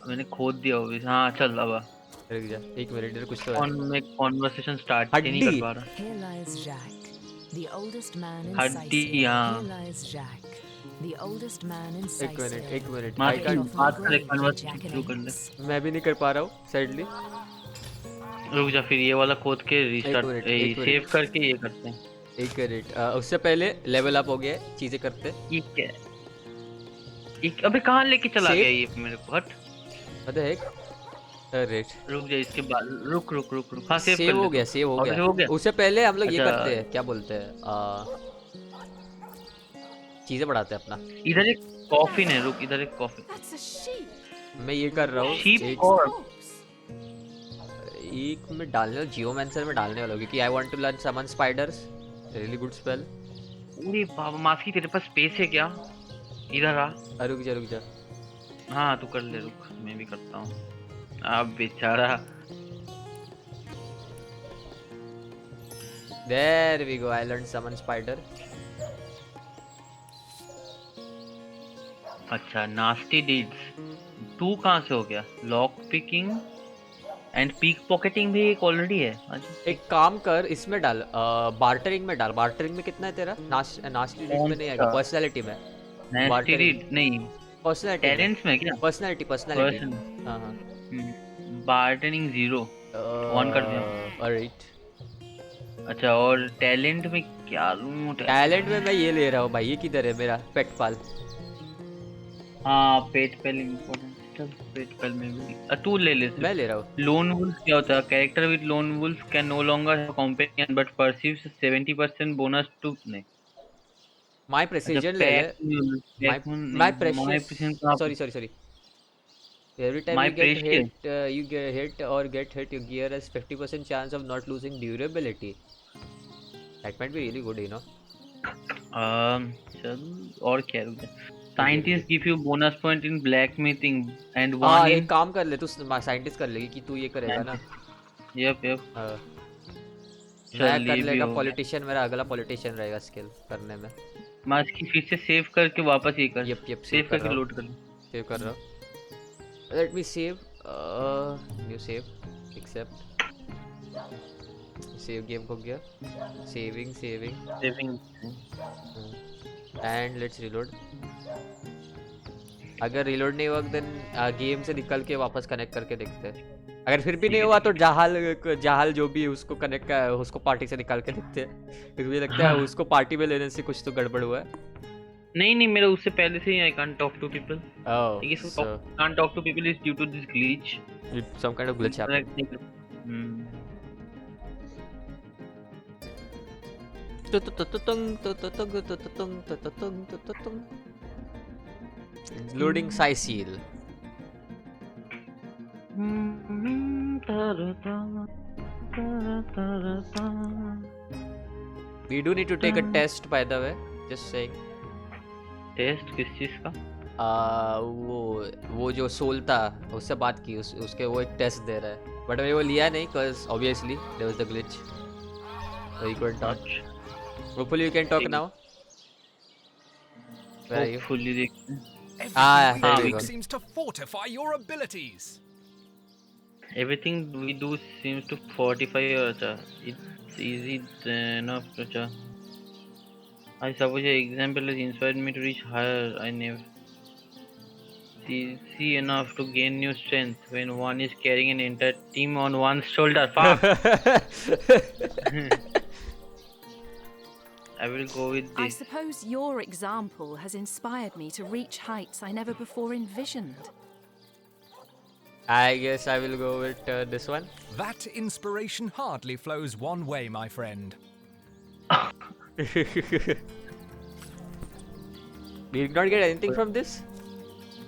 B: मैंने खोद दिया वो भी। हाँ चल अब।
A: रुक जा, एक मिनट इधर कुछ तो है।
B: मैं कन्वर्सेशन स्टार्ट ही नहीं कर पा रहा।
C: Here lies Jack, the oldest man in
B: हड्डी,
C: Sicily.
B: हाँ।
C: Here lies Jack, the oldest man in
A: एक
C: Sicily.
A: मिनट।
B: बात
A: I can't-
B: कर कन्वर्सेशन शुरू कर ले।
A: मैं भी नहीं कर पा रहा हूँ सैडली।
B: रुक जा, फिर ये वाला खोद के
A: एक
B: रीस्टार्ट
A: मिनट।
B: सेव करके ये करते हैं।
A: एक मिनट, उससे पहले लेवल अप हो गया, चीजें करते।
B: ये क्या है? अबे कहाँ लेके चला
A: Save?
B: गया ये मेरे को? हट।
A: अरे हेक। अरे
B: रुक जा, इसके बाद रुक। हाँ सेव
A: सेव हो गया, सेव हो गया। उससे पहले हम लोग ये
B: अच्छा।
A: करते हैं, क्या बोलते हैं, चीजें बढ़ाते हैं अपना।
B: इधर एक कॉफिन है। रुक, इधर एक कॉफिन।
A: मैं ये कर रहा हूँ।
B: शीप और
A: एक में डालने वाला, जियोमेंसर में डालने वाला हूँ, क्योंकि I want to learn summon spiders, really good spell.
B: अरे बाबा, मास्की तेरे पास स्पेस है क्या? इधर आ।
A: रुक जा।
B: हाँ तू कर ले। रुक, मैं भी करता हूँ। अब बेचारा।
A: There we go, I learned summon spider.
B: अच्छा, नास्टी डीड्स 2 कहाँ से हो गया? Lock picking and peak pocketing भी एक ऑलरेडी है।
A: एक काम कर, इसमें डाल, बार्टरिंग में डाल। बार्टरिंग में कितना है तेरा? नास्टी डीड में नहीं आएगा, पर्सनालिटी में।
B: नास्टी डीड नहीं,
A: पर्सनालिटी,
B: टैलेंट्स में क्या?
A: पर्सनालिटी। हाँ।
B: बार्टरिंग 0 ऑन कर दिया।
A: ऑलराइट।
B: अच्छा, और टैलेंट में क्या लूं?
A: टैलेंट में मैं ये ले रहा हूँ भाई। ये किधर है मेरा पेट पाल?
B: हाँ, पेट पेल इम्पोर्टेंट। चल पेट पेल में भी तू ले ले।
A: मैं ले रहा हूँ।
B: लोन वुल्फ क्या होता है? Character with lone wolf can no longer have companion but perceives 70% bonus to नहीं।
A: माय प्रेसिजन ले ले। My precious, sorry. Every time you get hit or get hit, your gear has 50% chance of not losing durability. That might be really good, you know.
B: चल और क्या रुक जा। Scientists give you bonus point in blacksmithing and one
A: हाँ,
B: in
A: एक काम कर ले, तू साइंटिस्ट कर लेगी कि तू ये करेगा ना।
B: यप
A: मैं कर लेगा पॉलिटिशियन, मेरा अगला पॉलिटिशियन रहेगा स्किल करने में।
B: मास्की फिर से सेव करके वापस ये कर।
A: यप
B: सेव करके लोड कर।
A: सेव कर रहा हूँ। Let me save new save except save game हो गया। Saving and let's reload. अगर रिलोड नहीं हुआ देन गेम से निकल के वापस कनेक्ट करके देखते हैं। अगर फिर भी नहीं हुआ तो जहाल जो भी है उसको कनेक्ट उसको पार्टी से निकाल के देखते हैं, क्योंकि मुझे लगता है उसको पार्टी में लेने से कुछ तो गड़बड़ हुआ है।
B: नहीं मेरा उससे पहले से ही I can't talk to people.
A: Oh,
B: so can't talk to people is due to this glitch.
A: Some kind of glitch happened. Loading Seal. We do need to take a test, by the way. Just saying.
B: Test किस चीज का?
A: वो जो soul था उससे बात की, उसके वो एक टेस्ट दे रहा है, बट मैंने वो लिया नहीं cause obviously there was the glitch, so you couldn't talk. Hopefully you can talk now. Where are you?
B: Hopefully
G: Everything seems to fortify your abilities.
B: Everything we do seems to fortify your it's easy enough to I suppose your example has inspired me to reach higher. I never see enough to gain new strength when one is carrying an entire team on one's shoulder. Fuck. I will go with this.
E: I suppose your example has inspired me to reach heights I never before envisioned.
A: I guess I will go with this one.
G: That inspiration hardly flows one way, my friend.
A: Did not get anything from this?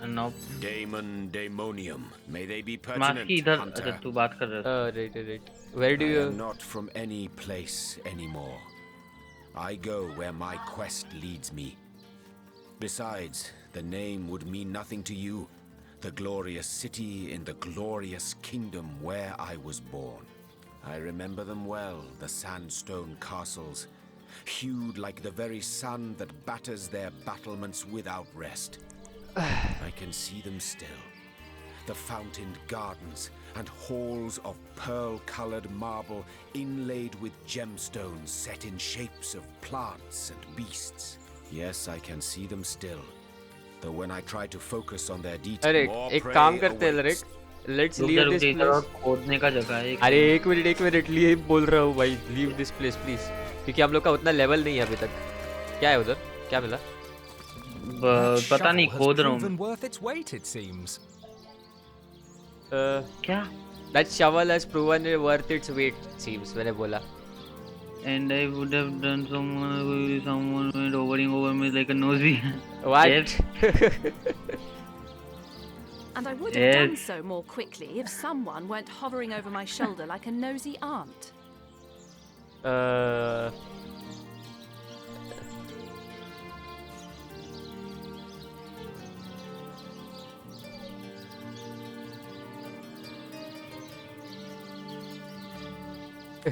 B: No.
L: Daemonium. May they be pertinent, Hunter.
B: तू बात कर रहा है.
A: Right. Where do you?
L: I am not from any place anymore. I go where my quest leads me. Besides, the name would mean nothing to you. The glorious city in the glorious kingdom where I was born. I remember them well, the sandstone castles, hued like the very sun that batters their battlements without rest. I can see them still. The fountained gardens and halls of pearl-colored marble inlaid with gemstones set in shapes of plants and beasts. Yes, I can see them still. Though when I try to focus on their details, more
A: एक काम करते हैं Elric. Let's leave this place.
B: खोदने का जगह है.
A: अरे एक मिनट लिए बोल रहा हूँ भाई. Leave this place please. क्योंकि हम लोग का उतना लेवल नहीं है अभी तक. क्या है उधर? क्या मिला?
B: पता नहीं, खोद रहा हूँ.
G: Worth its weight, it seems.
B: क्या?
A: That shovel has proven worth its weight, seems. मैंने बोला.
B: And I would have done someone went hovering over me like a nosy.
A: What?
B: Yes.
E: And I would have done so more quickly if someone weren't hovering over my shoulder like a nosy aunt.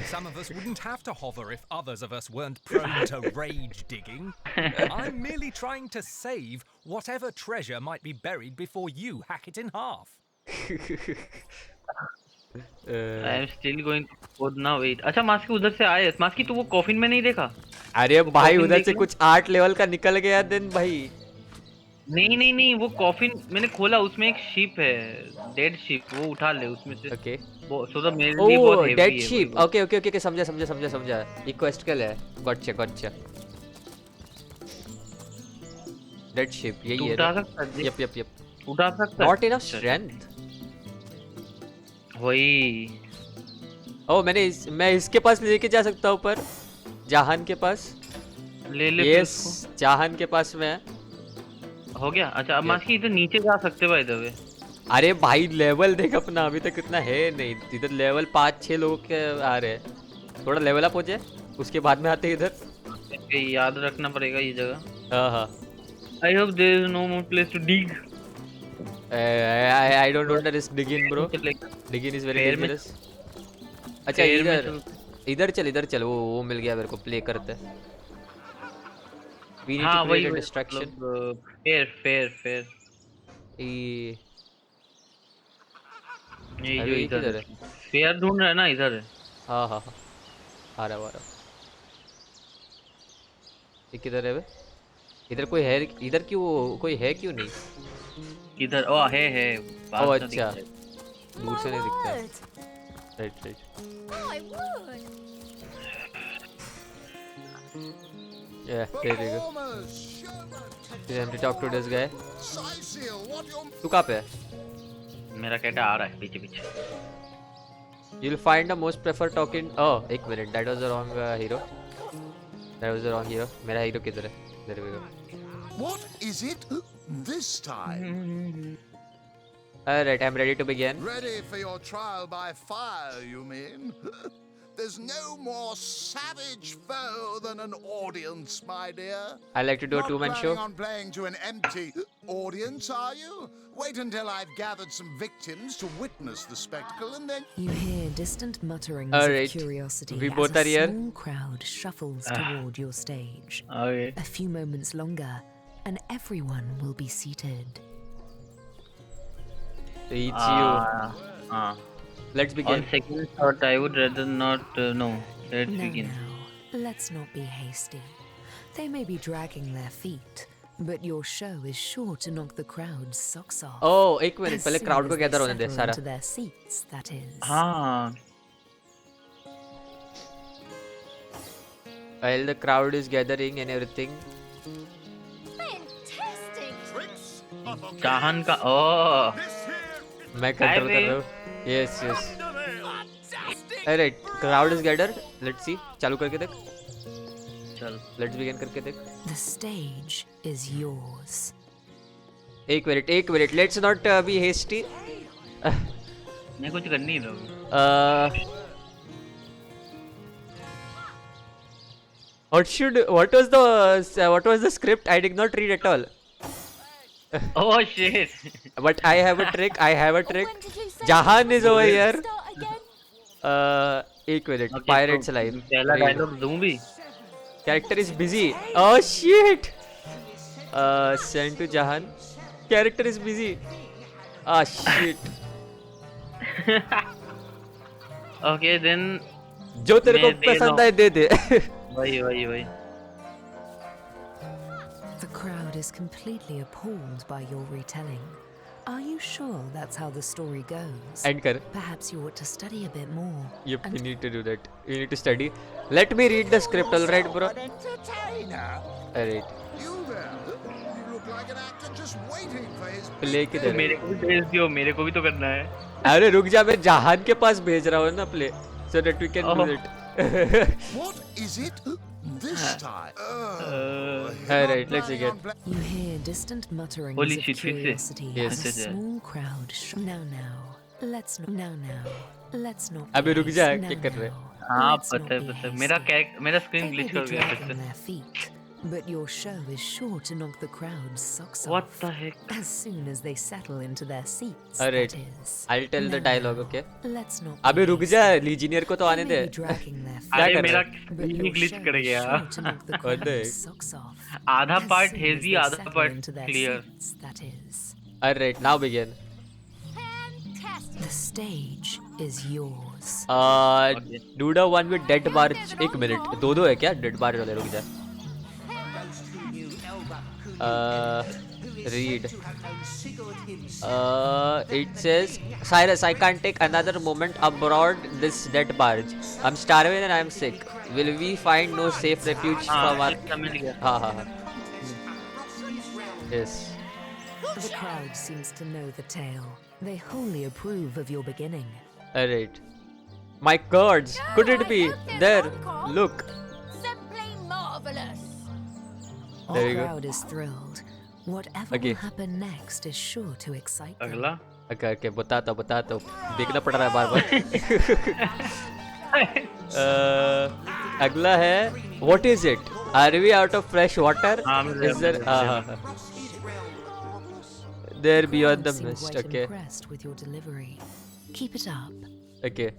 G: Some of us wouldn't have to hover if others of us weren't prone to rage digging. I'm merely trying to save whatever treasure might be buried before you hack it in half.
B: I am still going to code now. Wait. अच्छा मास्की उधर से आए. मास्की तू वो coffin में नहीं देखा?
A: अरे भाई उधर से कुछ 8 लेवल का निकल गया दिन भाई.
B: नहीं वो कॉफिन मैंने खोला, उसमें एक शिप है, डेड शिप, वो उठा ले उसमें से.
A: ओके.
B: वो तो मेरे लिए बहुत हेवी है.
A: Dead ship. ओके समझा. ये क्वेस्ट के लिए है. गॉटचा. डेड शिप यही है.
B: उठा सकता है.
A: यप.
B: उठा सकता है.
A: Not enough strength.
B: वही.
A: मैं इसके पास लेके जा सकता हूँ पर जहान के पास.
B: ले
A: यस जहान के पास में है.
B: हो गया. अच्छा अब मास्की इधर नीचे जा सकते भाई दबे.
A: अरे भाई लेवल देख अपना, अभी तक इतना है नहीं. इधर लेवल 5-6 लोगों के आ रहे हैं. थोड़ा लेवल अप हो जाए उसके बाद में आते हैं इधर.
B: याद रखना पड़ेगा ये जगह.
A: हाँ.
B: I hope there is no more place to dig.
A: I don't want to risk digging bro. Digging is very dangerous. अच्छा इधर चल वो मिल गया मेरे को, प्ले करते हैं। We need to create a distraction.
B: Fair ये जो
A: अबे ये
B: इधर
A: किधर
B: है,
A: है?
B: फेयर ढूंढ रहा है ना, इधर है।
A: हाँ आ रहा ये किधर है बे? इधर कोई है? इधर क्यों कोई है क्यों नहीं?
B: इधर ओ है
A: ओ
B: पास में दिख
A: अच्छा,
B: रहा है।
A: दूर से नहीं दिखता। Right
E: Oh, I would.
A: Yeah, there you go. You have to talk to this guy. तू कहाँ पे है?
B: मेरा कैटा आ रहा है पीछे।
A: You'll find the most preferred talking. Oh, एक minute, that was the wrong hero. That was the wrong hero. मेरा hero किधर है? There we go.
K: What is it this time?
A: Alright, I'm ready to begin.
K: Ready for your trial by fire, you mean? There's no more savage foe than an audience, my dear.
A: I like to do a two-man show.
K: Not planning on playing to an empty audience, are you? Wait until I've gathered some victims to witness the spectacle, and then
C: You hear distant mutterings
A: Alright,
C: of curiosity
A: we
C: as
A: both
C: a
A: are here.
C: small crowd shuffles toward your stage.
B: Okay.
C: A few moments longer, and everyone will be seated.
A: It's you. Let's begin.
B: On second thought, I would rather not know. Let's
C: No,
B: begin.
C: no, let's not be hasty. They may be dragging their feet, but your show is sure to knock the crowd's socks off.
A: Oh, एक minute
C: As
A: पहले
C: soon
A: crowd
C: as
A: को
C: they
A: gather होने दे
C: settle
A: सारा.
C: into their seats, that is.
B: हाँ
A: While the crowd is gathering and everything.
B: चाहन का ओ
A: मैं control कर रहा हूँ. Yes. Alright, crowd is gathered. Let's see. चालू करके देख.
B: चल.
A: Let's begin करके देख.
C: The stage is yours.
A: एक minute. Let's not be hasty.
B: मैं कुछ कर नहीं रहा हूँ.
A: What was the script? I did not read at all.
B: Oh shit.
A: But I have a trick. Jahan is over here. एक minute.
B: Okay,
A: Pirates
B: so
A: alive.
B: पहला dialogue दूँ भी.
A: Character is busy. Oh shit. Send to Jahan. Character is busy. Ah shit.
B: Okay then.
A: जो तेरे को पसंद आए दे दे.
B: वही.
C: The crowd is completely appalled by your retelling. Are you sure that's how the story goes?
A: End कर.
C: Perhaps you ought to study a bit more.
A: Yep, you need to do that. You need to study. Let me read the script, alright, bro? Alright.
K: you there? You look like an actor just waiting for his
A: Play
K: big
A: किधर है?
B: मेरे को भी भेज दियो, मेरे को भी तो करना है.
A: अरे रुक जा, मैं जहान के पास भेज रहा हूँ ना play, so that we can do it.
K: What is it this time?
A: Alright, let's begin.
C: You hear distant mutterings
B: Holy
C: of
B: shit, फिर से.
C: curiosity
A: Yes.
C: as a small crowd. Let's not.
A: अबे
C: be
A: रुक जा,
C: hasty.
A: क्या कर रहे हैं?
B: हाँ
C: Let's not
B: पता
C: be
B: है.
C: hasty.
B: मेरा
C: They
B: screen
C: may
B: glitch
C: be
B: कर गया फिर
C: dragging
B: से.
C: their feet, but your show is sure to knock the crowd's socks
B: What
C: off.
B: the heck?
C: As soon as they settle into their seats,
A: Alright,
C: that is.
A: I'll tell the
C: Now,
A: dialogue, okay?
C: Let's not.
A: अबे
C: be
A: रुक जा,
C: hasty.
A: लीजिनियर को तो
C: They
A: आने
C: may
A: they.
C: be dragging their
A: क्या
B: अरे
A: कर
B: मेरा
A: रहा है?
C: but
B: screen
C: your
B: glitch
C: show
B: कर
C: is
B: गया.
C: sure to knock the
A: What the
C: crowd's
A: heck?
C: socks off.
B: आधा
C: As
B: part
C: soon as
B: hazy,
C: they
B: आधा
C: settle
B: part
C: into their
B: clear.
C: seats, that is.
A: Alright, now begin.
C: The stage is yours.
A: Do the one with dead bar. एक minute, दो है क्या? Dead bar वाले, रुक जा. Read. It says, Cyrus, I can't take another moment aboard this dead barge. I'm starving and I'm sick. Will we find no safe refuge from our... हाँ. Yes.
C: The crowd seems to know the tale. They wholly approve of your beginning.
A: Alright. My gods, could it be? There, look.
E: Simply marvelous.
A: There
C: The
A: you go.
C: crowd is thrilled. Whatever
A: Okay.
C: will happen next is sure to excite them.
B: अगला.
A: Okay, बताता हूँ. देखना पड़ रहा है बार-बार. अगला है, what is it? Are we out of fresh water? Is there... हाँ. There beyond the
C: Seem
A: mist,
C: quite
A: okay.
C: impressed with your delivery. Keep it up.
A: Okay.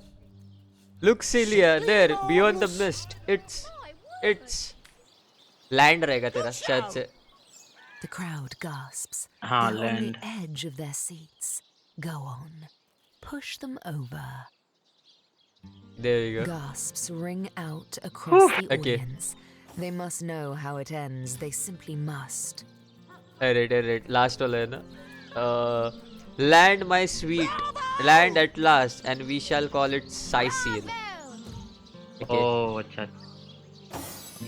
A: Look, Celia, there beyond the mist. It's land रहेगा तेरा शायद से.
C: The crowd gasps.
B: हाँ,
C: They're on
B: land.
C: the edge of their seats. Go on. Push them over.
A: There you go.
C: Gasps ring out across the
A: Okay.
C: audience. They must know how it ends. They simply must.
A: Alright. Last वाला है ना. Land, my sweet, land at last, and we shall call it Sicil. Okay.
B: Oh, अच्छा.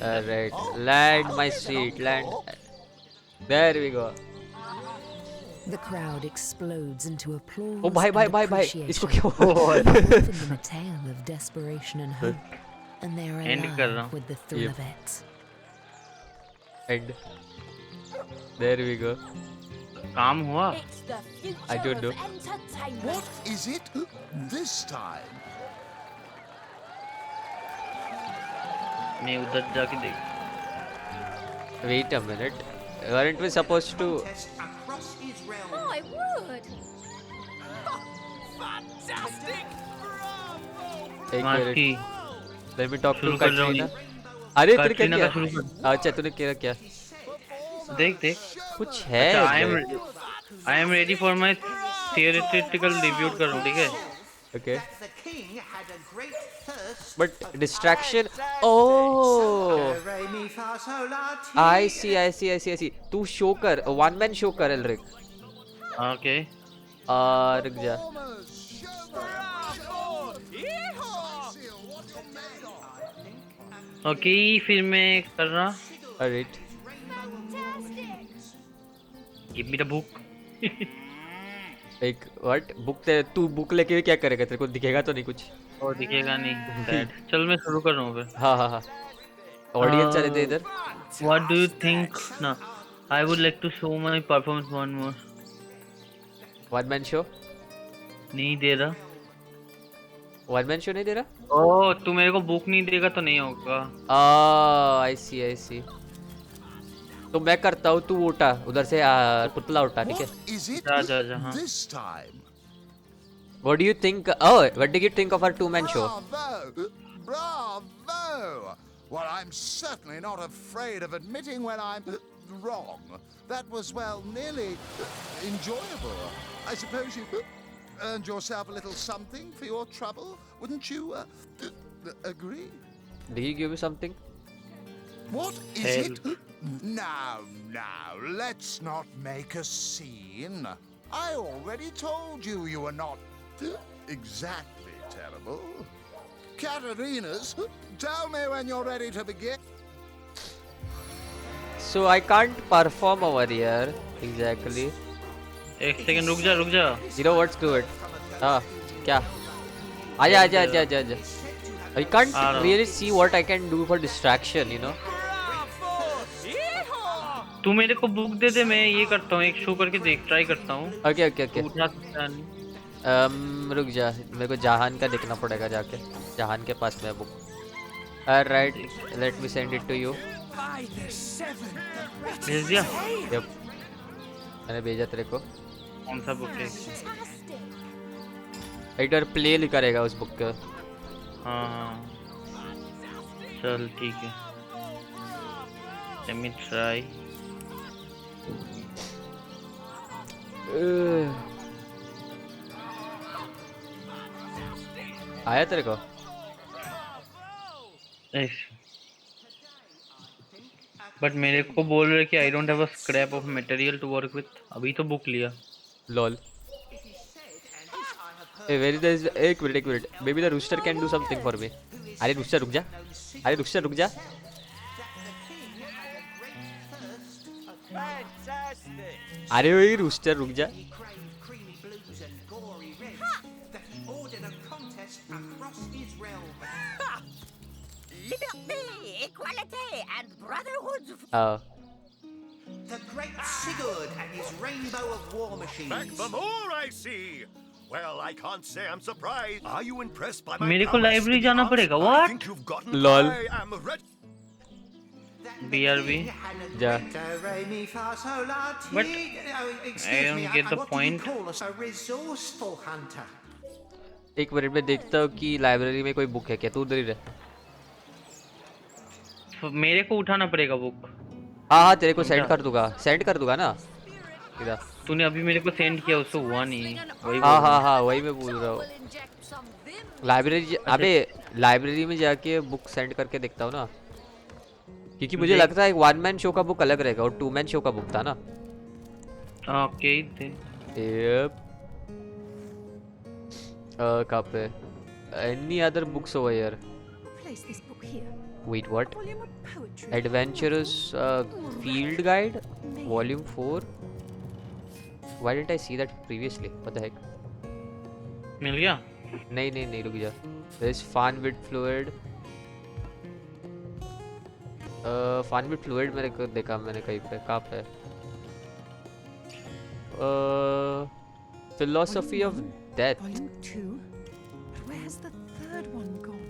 A: Alright. Land, my sweet, land. There we go.
C: The crowd explodes into applause.
A: Oh, bye.
C: and
A: इसको
C: appreciation.
A: क्या हुआ?
C: Giving them a tale of desperation and hope, and they are
B: End कर रहा
C: alive
B: हूँ.
C: with the thrill
A: Yep.
C: of it.
A: And there we go.
B: काम हुआ?
A: I don't know.
K: What is it this time?
B: मैं उधर जाके देख.
A: Wait a minute. Weren't we supposed to?
I: Across his realm.
E: I would.
A: एक
B: Masky.
A: minute. Let me talk to
B: शुरू कर रहा हूँ
A: Katrina. अरे तेरे क्या
B: Katrina का शुरू
A: किया? अच्छा तूने क्या?
B: देख.
A: कुछ है.
B: अच्छा, I am ready for my theoretical debut कर रहा हूँ, ठीक है?
A: Okay.
I: The king had a great thirst.
A: But distraction. Oh.
I: Re mi fa sol la ti.
A: I see. तू शो कर. One man शो कर एल्रिक.
B: Okay.
A: रुक जा.
B: Okay, फिर मैं कर रहा.
A: Alright.
B: Give me the book.
A: एक what book ते तू book लेके क्या करेगा? तेरे को दिखेगा तो नहीं कुछ.
B: और दिखेगा नहीं. Dad. चल मैं शुरू कर रहा हूँ फिर.
A: हाँ. Audience चले थे इधर.
B: What do you think? No, I would like to show my performance one more.
A: One man show.
B: नहीं दे रहा.
A: One man show नहीं दे रहा?
B: ओह, तू मेरे को बुक नहीं देगा तो नहीं होगा.
A: I see. तो मैं करता हूँ, तू उठा उधर से पुतला उठा, ठीक है?
K: What is it
B: जा, हाँ.
K: this time?
A: What do you think? Oh, what did you think of our two-man show?
K: Bravo! Well, I'm certainly not afraid of admitting when I'm wrong. That was, well, nearly enjoyable. I suppose you earned yourself a little something for your trouble. Wouldn't you agree?
A: Did he give you something?
K: What is it? Now, let's not make a scene. I already told you you were not exactly terrible. Katarina's, tell me when you're ready to begin.
A: So I can't perform over here exactly.
B: एक second रुक जा.
A: You know what? Do it. हाँ, क्या? आजा. I can't really see what I can do for distraction, you know.
B: तू मेरे को book दे दे, मैं ये करता हूँ, एक शो करके ट्राई करता हूँ.
A: Okay.
B: उठा सकता नहीं.
A: रुक जा, मेरे को जहान का देखना पड़ेगा जाके. जहान के पास में book. Alright, let me send it to you.
B: भेज दिया.
A: Yep. मैंने भेजा तेरे को.
B: कौन सा बुक है?
A: इधर प्ले लिखा रहेगा उस बुक का.
B: हाँ. चल ठीक है. Let me try.
A: आया तेरे को?
B: बट मेरे को बोल रहे कि I don't have a scrap of material to work with. अभी तो बुक लिया.
A: Lol. Where is एक minute. Maybe the rooster can do something for me. अरे rooster रुक जा. अरे वही rooster रुक जा.
J: Equality and brotherhood.
I: The great Sigurd and his rainbow of war machines.
H: Back for more, I see. Well, I can't say I'm surprised. Are you impressed by my
B: मेरे को
H: prowess?
B: Library जाना पड़ेगा.
H: I
B: What?
H: think you've gotten.
A: Lol.
H: I am
B: BRB.
A: जा.
B: But I don't get the point.
I: A resourceful hunter.
A: एक minute में देखता हूँ कि लाइब्रेरी में कोई बुक है क्या। तू उधर ही रह।
B: मेरे को उठाना पड़ेगा बुक।
A: हाँ तेरे को सेंड कर दूंगा ना। इधर
B: तूने अभी मेरे को सेंड किया, उससे हुआ नहीं, वही बोल
A: हाँ
B: रहा
A: हाँ
B: हूँ।
A: हाँ वही मैं बोल रहा हूँ। लाइब्रेरी अबे लाइब्रेरी में जाके बुक सेंड करके देखता हूँ ना, क्योंकि मुझे लगता है एक 1 मैन शो का बुक अलग रहेगा और 2 मैन शो का बुक था ना।
B: ओके थे।
A: यप। कहाँ पे? Any other books over here?
F: Place this book here.
A: Wait, what?
F: Volume of poetry.
A: Adventurous Field Guide, Volume 4. Why didn't I see that previously? What the heck?
B: मिल गया?
A: नहीं रुक जा। There's Fun with Fluid. Fun with Fluid मैंने देखा मैंने कहीं पे। कहाँ पे? Philosophy of Death.
F: Volume 2. But where has the third one gone?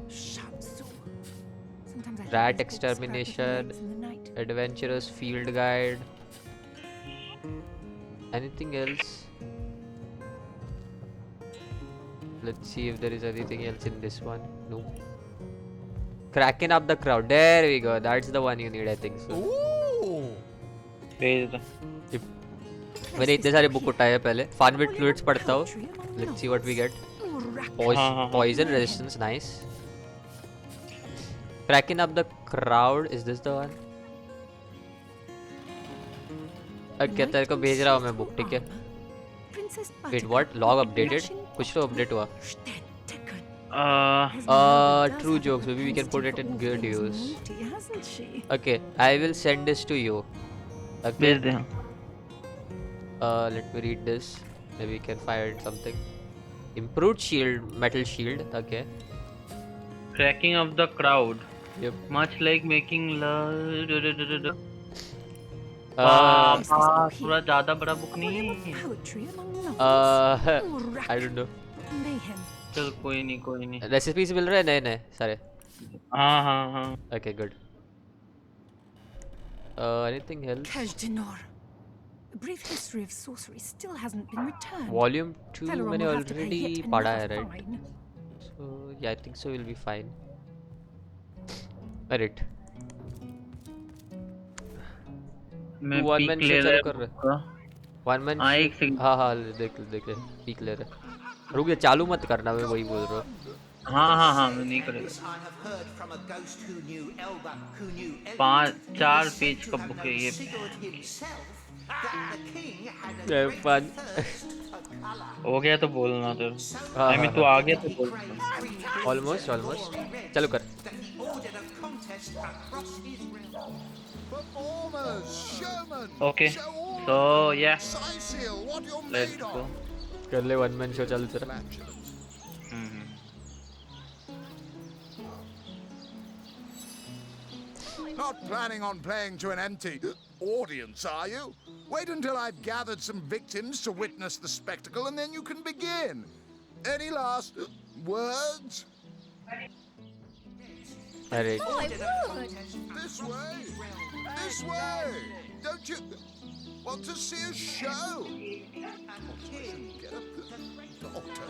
F: Shamsu. Sometimes I
A: Rat
F: think these books scrap little
A: Extermination,
F: legs in the night.
A: Adventurous Field Guide. Anything else? Let's see if there is anything else in this one. No. Cracking up the crowd. There we go. That's the one you need, I think so. मैंने इतने सारे book उठाए हैं पहले। Fun with Fluids पढ़ता हूँ। Let's see what we get. Poison resistance, nice. Cracking up the crowd. Is this the one? क्या तेरे को भेज रहा हूँ मैं बुक, ठीक है? Wait, what? Log updated? कुछ तो अपडेट हुआ। True jokes. Maybe we can put it in good use. Okay, I will send this to you. Okay. Let me read this. Maybe we can find something. Improved shield, metal shield. Okay.
B: Cracking of the crowd.
A: Yep.
B: Much like making love. थोड़ा ज़्यादा बड़ा book नहीं है।
A: I don't know.
B: चल कोई नहीं।
A: Recipes मिल रहे हैं नए सारे।
B: हाँ।
A: Okay, good. Anything else?
F: A brief history of sorcery still hasn't been returned.
A: Volume 2
F: Tavern
A: मैंने
F: will have to pay
A: already
F: yet
A: पढ़ा है,
F: another
A: right?
F: fine.
A: So yeah, I think so we'll be fine. Alright.
B: मैं
A: One man show चालू कर रहा है। One man
B: हाँ
A: show। हाँ देख ले पीक ले रहा। रुक जा, चालू मत करना, मैं वही बोल रहा हूँ।
B: हाँ मैं नहीं करेगा। 4 पेज का बुक है ये।
A: फन
B: हो गया तो बोलना तो। आई मीन तू आ गया तो बोल।
A: ऑलमोस्ट चलो कर।
B: ओके सो या लेट्स गो।
A: कर ले 1 मैन शो चालू तेरा।
K: Not planning on playing to an empty audience, are you? Wait until I've gathered some victims to witness the spectacle, and then you can begin. Any last words?
A: Alright.
E: Oh, I would.
K: This way. This way. Don't you want to see a show? Get a doctor.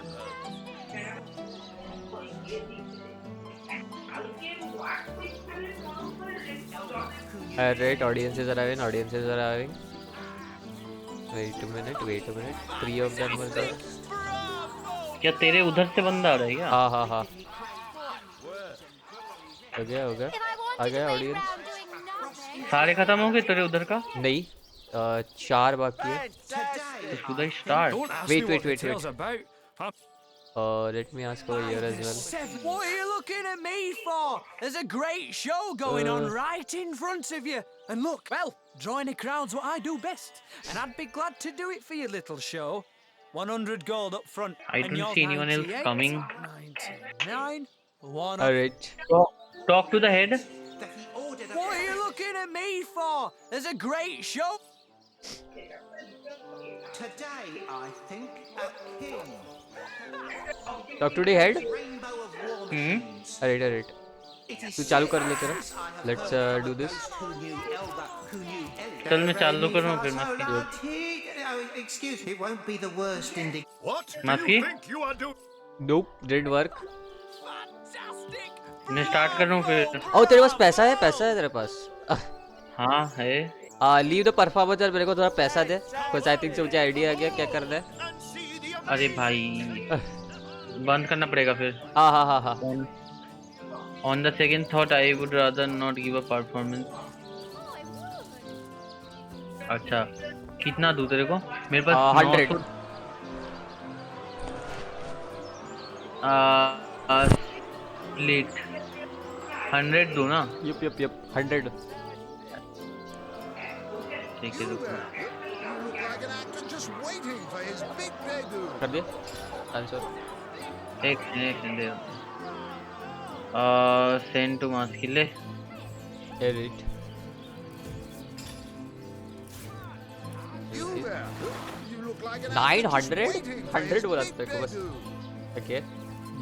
A: Alright, audiences are arriving. Wait a minute. 3 of them were there.
B: क्या तेरे उधर से बंदा आ रहा है क्या?
A: हाँ। हो गया ऑडियंस।
B: सारे खत्म हो गए तेरे उधर का?
A: नहीं, 4 बाकी है।
B: Should I start?
A: Wait. Let me ask over here as well.
G: What are you looking at me for? There's a great show going on right in front of you. And look, well, drawing a crowd's what I do best. And I'd be glad to do it for your little show. 100 gold up front.
B: I don't see anyone else coming.
G: 99, 1.
A: Alright.
B: Talk to the head.
G: What are you looking at me for? There's a great show.
I: Today, I think, a king.
A: Talk to the head. Alright. तू चालू कर ले तेरा। Let's do this.
B: चल मैं चालू करूँ फिर Maski.
I: Excuse me, it won't be the worst
H: What do
B: Masky?
H: you think you are doing?
A: Nope, didn't work.
B: मैं स्टार्ट कर रहा हूँ फिर।
A: ओ तेरे पास पैसा है तेरे पास?
B: हाँ है।
A: लीव द परफॉर्मेंस और मेरे को थोड़ा पैसा दे, कुछ आई थिंक से मुझे आइडिया आ गया क्या करना है।
B: अरे भाई बंद करना पड़ेगा फिर।
A: हाँ हाँ हाँ हाँ।
B: On the second thought, I would rather not give a performance. अच्छा कितना दूँ तेरे को? मेरे पास
A: 100
B: स्प्लिट 100 दूँ ना?
A: यप 100।
B: ठीक है रुको।
A: कर दे आंसर।
B: एक सेकंड दे। सेंड टू मास्की ले।
A: एडिट। 900 100 बोला था को बस। ओके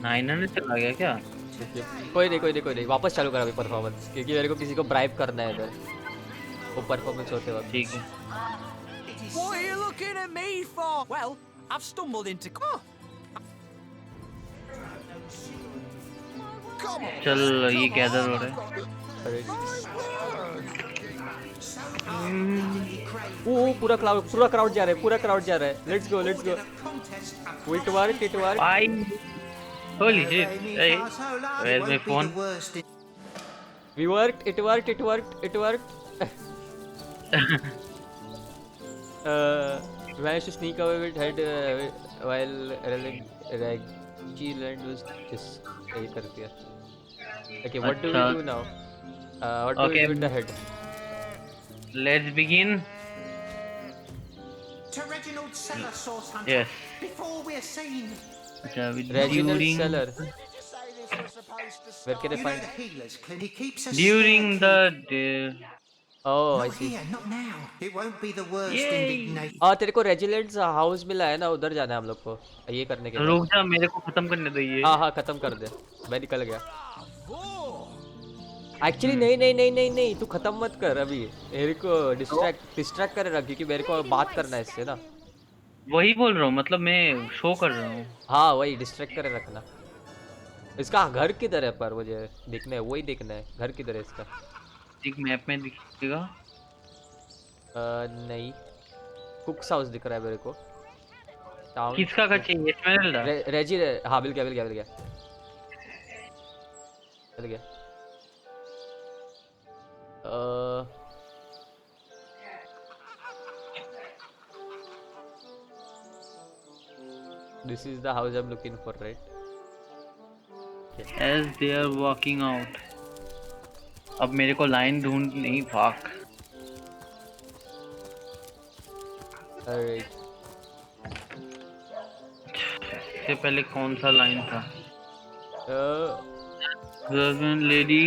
B: 900 चला गया क्या?
A: कोई नहीं वापस चालू करा अभी परफॉर्मेंस, क्योंकि मेरे को किसी को ब्राइब करना है इधर वो परफॉर्मेंस होते वक्त।
B: ठीक है।
G: What are you looking at me for? Well, I've stumbled into.
B: चल ये गैदर हो रहा है।
A: ओ पूरा क्राउड जा रहा है। Let's go it work.
B: I holy shit. Hey, where's my phone?
A: It worked. Managed to sneak away with head while Reginald was just यही कर दिया। Okay, what do we do now? What do we do with the head?
B: Let's begin.
I: To Reginald's cellar, source hunter.
B: Yes.
I: Before we're seen.
B: अच्छा
A: Reginald's cellar. Where can I find?
I: The healer's clinic keeps us
B: During the
A: Oh, I
I: not
A: see.
I: here, not now. It won't be the worst indignation.
A: तेरे को residents house मिला है ना, उधर जाना है हम लोग को ये करने के लिए।
B: रुक जा मेरे को खत्म करने दो ये।
A: हाँ खत्म कर दे, मैं निकल गया। एक्चुअली नहीं तू खत्म मत कर अभी, मेरे को डिस्ट्रैक्ट कर रहा क्योंकि मेरे को बात करना है इससे ना।
B: वही बोल रहा हूँ, मतलब मैं शो कर रहा हूँ।
A: हाँ वही डिस्ट्रैक्ट करे रखना। इसका घर किधर है पर मुझे देखना है, वही देखना है घर किधर है इसका।
B: एक मैप में दिखेगा।
A: नहीं कुक्स हाउस दिख रहा है मेरे को।
B: किसका घर चाहिए? एस्मेरल्डा।
A: रेजी हाँ मिल गया This is the house I'm looking for, right?
B: As they are walking out. अब मेरे को लाइन ढूंढ नहीं भाग।
A: Alright.
B: इससे पहले कौन सा लाइन था? Lady.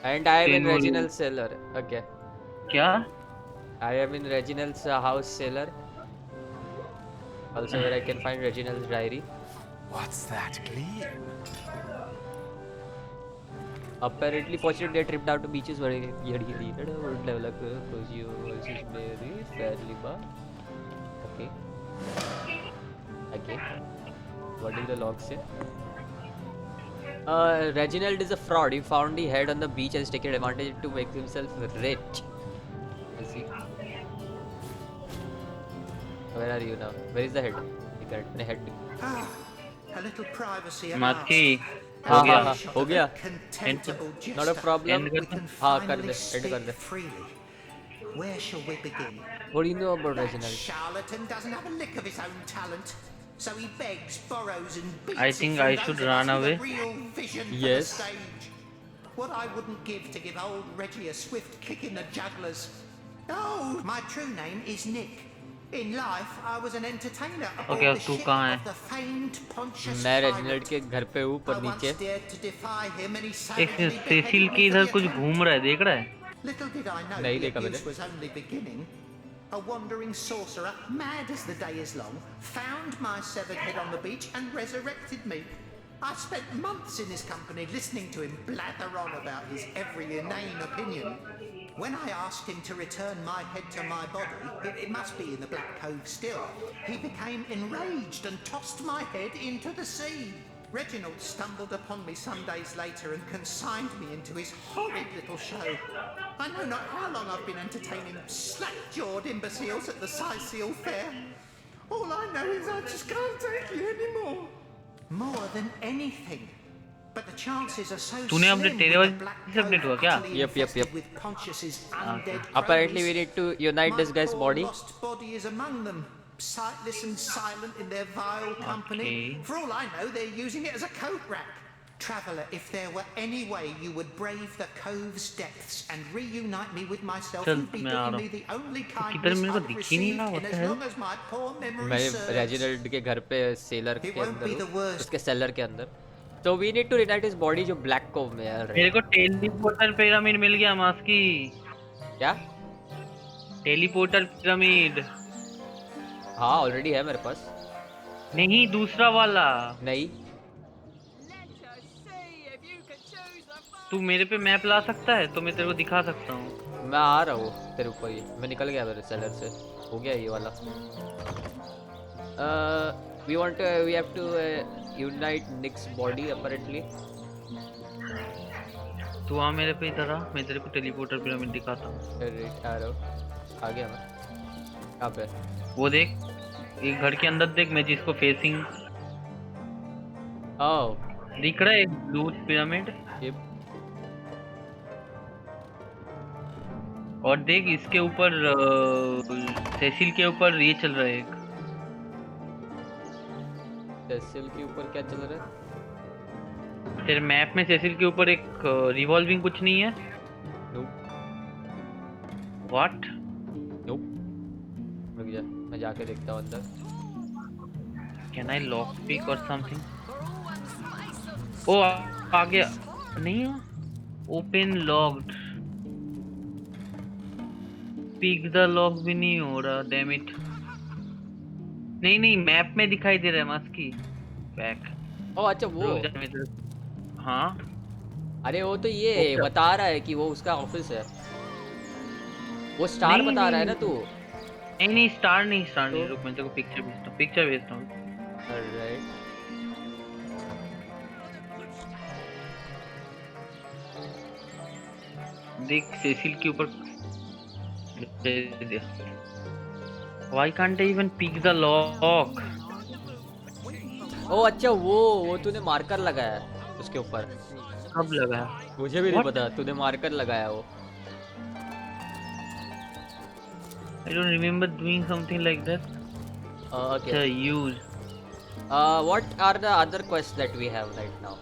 A: And I am in Reginald's cellar. Okay.
B: क्या?
A: I am in Reginald's house cellar. Also where I can find Reginald's diary.
K: What's that gleam?
A: Apparently, fortunately, they tripped out to beaches where he had heated a wood level because you versus Mary fairly bar. Okay. What did the log say? Reginald is a fraud. He found the head on the beach and has taken advantage to make himself rich. I see. Where are you now? Where is the head? The head.
I: A little privacy.
B: माथी
A: हो गया not a problem। हाँ कर दे, end कर दे।
I: Where shall we begin?
A: What do you know about Reginald?
I: Charlatan doesn't have a lick of his own talent, so he begs, borrows, and beats.
B: I think I should run away.
A: Yes.
I: What I wouldn't give to give old Reggie a swift kick in the jugglers. Oh, my true name is Nick. In life, I was an entertainer aboard the ship of the famed Pontius.
A: मैं Reginald के घर पे हूँ पर नीचे।
B: एक Cecil के इधर कुछ घूम रहा है, देख रहा है?
A: नहीं देखा मैंने।
I: A wandering sorcerer, mad as the day is long, found my severed head on the beach and resurrected me. I spent months in his company listening to him blather on about his every inane opinion. When I asked him to return my head to my body, it must be in the Black Cove still, he became enraged and tossed my head into the sea. Reginald stumbled upon me some days later and consigned me into his horrid little show. I know not how long I've been entertaining slack-jawed imbeciles at the Seal Fair. All I know is I just can't take it anymore. More than anything. But the chances are so
B: तूने
I: slim
B: अपने
I: with
B: तेरे
I: the
B: वाले
I: Black
B: से update हुआ
I: Cove
B: क्या?
I: utterly infested with Pontius's undead
A: Apparently we
I: crows.
A: need to unite this guy's
I: My poor
A: body.
I: lost body is among them, sightless and silent in their vile company.
B: Okay.
I: For all I know, they're using it as a coat rack. Traveller, if there were any way you would brave the cove's depths and reunite me with myself,
B: चल,
I: you'd be
B: मैं आ
I: doing
B: रहा
I: me
B: हूँ।
I: the only
B: किधर
I: kindness
B: मेरे को
I: I've
B: दिख ही नहीं
I: received
B: रहा,
I: in
B: what
I: as
B: the hell?
I: long as my poor memory
A: मैं
I: serves.
A: रेजिनाल्ड के घर पे सेलर
I: It
A: के
I: won't be
A: अंदर
I: the
A: हूँ,
I: worst.
A: उसके सेलर के अंदर। So we need to unite his body जो ब्लैक कोव में है।
B: मेरे को टेलीपोर्टर पिरामिड मिल गया मास्की।
A: क्या?
B: Teleporter pyramid.
A: हाँ ऑलरेडी है मेरे पास।
B: नहीं दूसरा वाला।
A: नहीं।
B: तू मेरे पे मैप ला सकता है तो मैं तेरे को दिखा सकता हूँ।
A: मैं आ रहा हूँ तेरे ऊपर ही। मैं निकल गया मेरे सेलर से। हो गया ये वाला। we have to unite Nick's body apparently.
B: तू आ मेरे पे इधर आ, मैं तेरे को टेलीपोर्टर पिरामिड दिखाता हूँ।
A: आ रहा हूँ। आ गया मैं। कहाँ पे?
B: वो देख, एक घर के अंदर देख, मैं जिसको फेसिंग। दिख रहा है ब्लू पिरामिड। और देख इसके ऊपर सेसिल के ऊपर ये चल रहा है एक।
A: सेसिल के ऊपर क्या चल रहा है?
B: तेरे मैप में सेसिल के ऊपर एक रिवॉल्विंग कुछ नहीं है? व्हाट?
A: नोप। रुक जा, मैं जाके देखता हूँ अंदर।
B: Can I lock pick or something? Oh आ गया। नहीं open locked. Pick the lock भी नहीं हो रहा, डैम इट। नहीं मैप में दिखाई दे रहा है मास्की। बैक।
A: ओ अच्छा वो।
B: हाँ
A: अरे वो तो ये बता रहा है कि वो उसका ऑफिस है। वो स्टार बता रहा है ना तू।
B: नहीं स्टार नहीं रुक, मैं तेरे को पिक्चर भेजता हूँ।
A: ऑलराइट।
B: देख सेसिल के ऊपर। Why can't I even pick the lock?
A: ओ अच्छा वो तूने मार्कर लगाया है उसके ऊपर।
B: कब लगाया?
A: मुझे भी नहीं पता, तूने मार्कर लगाया वो।
B: I don't remember doing something like that.
A: Okay.
B: Use.
A: What are the other quests that we have right now?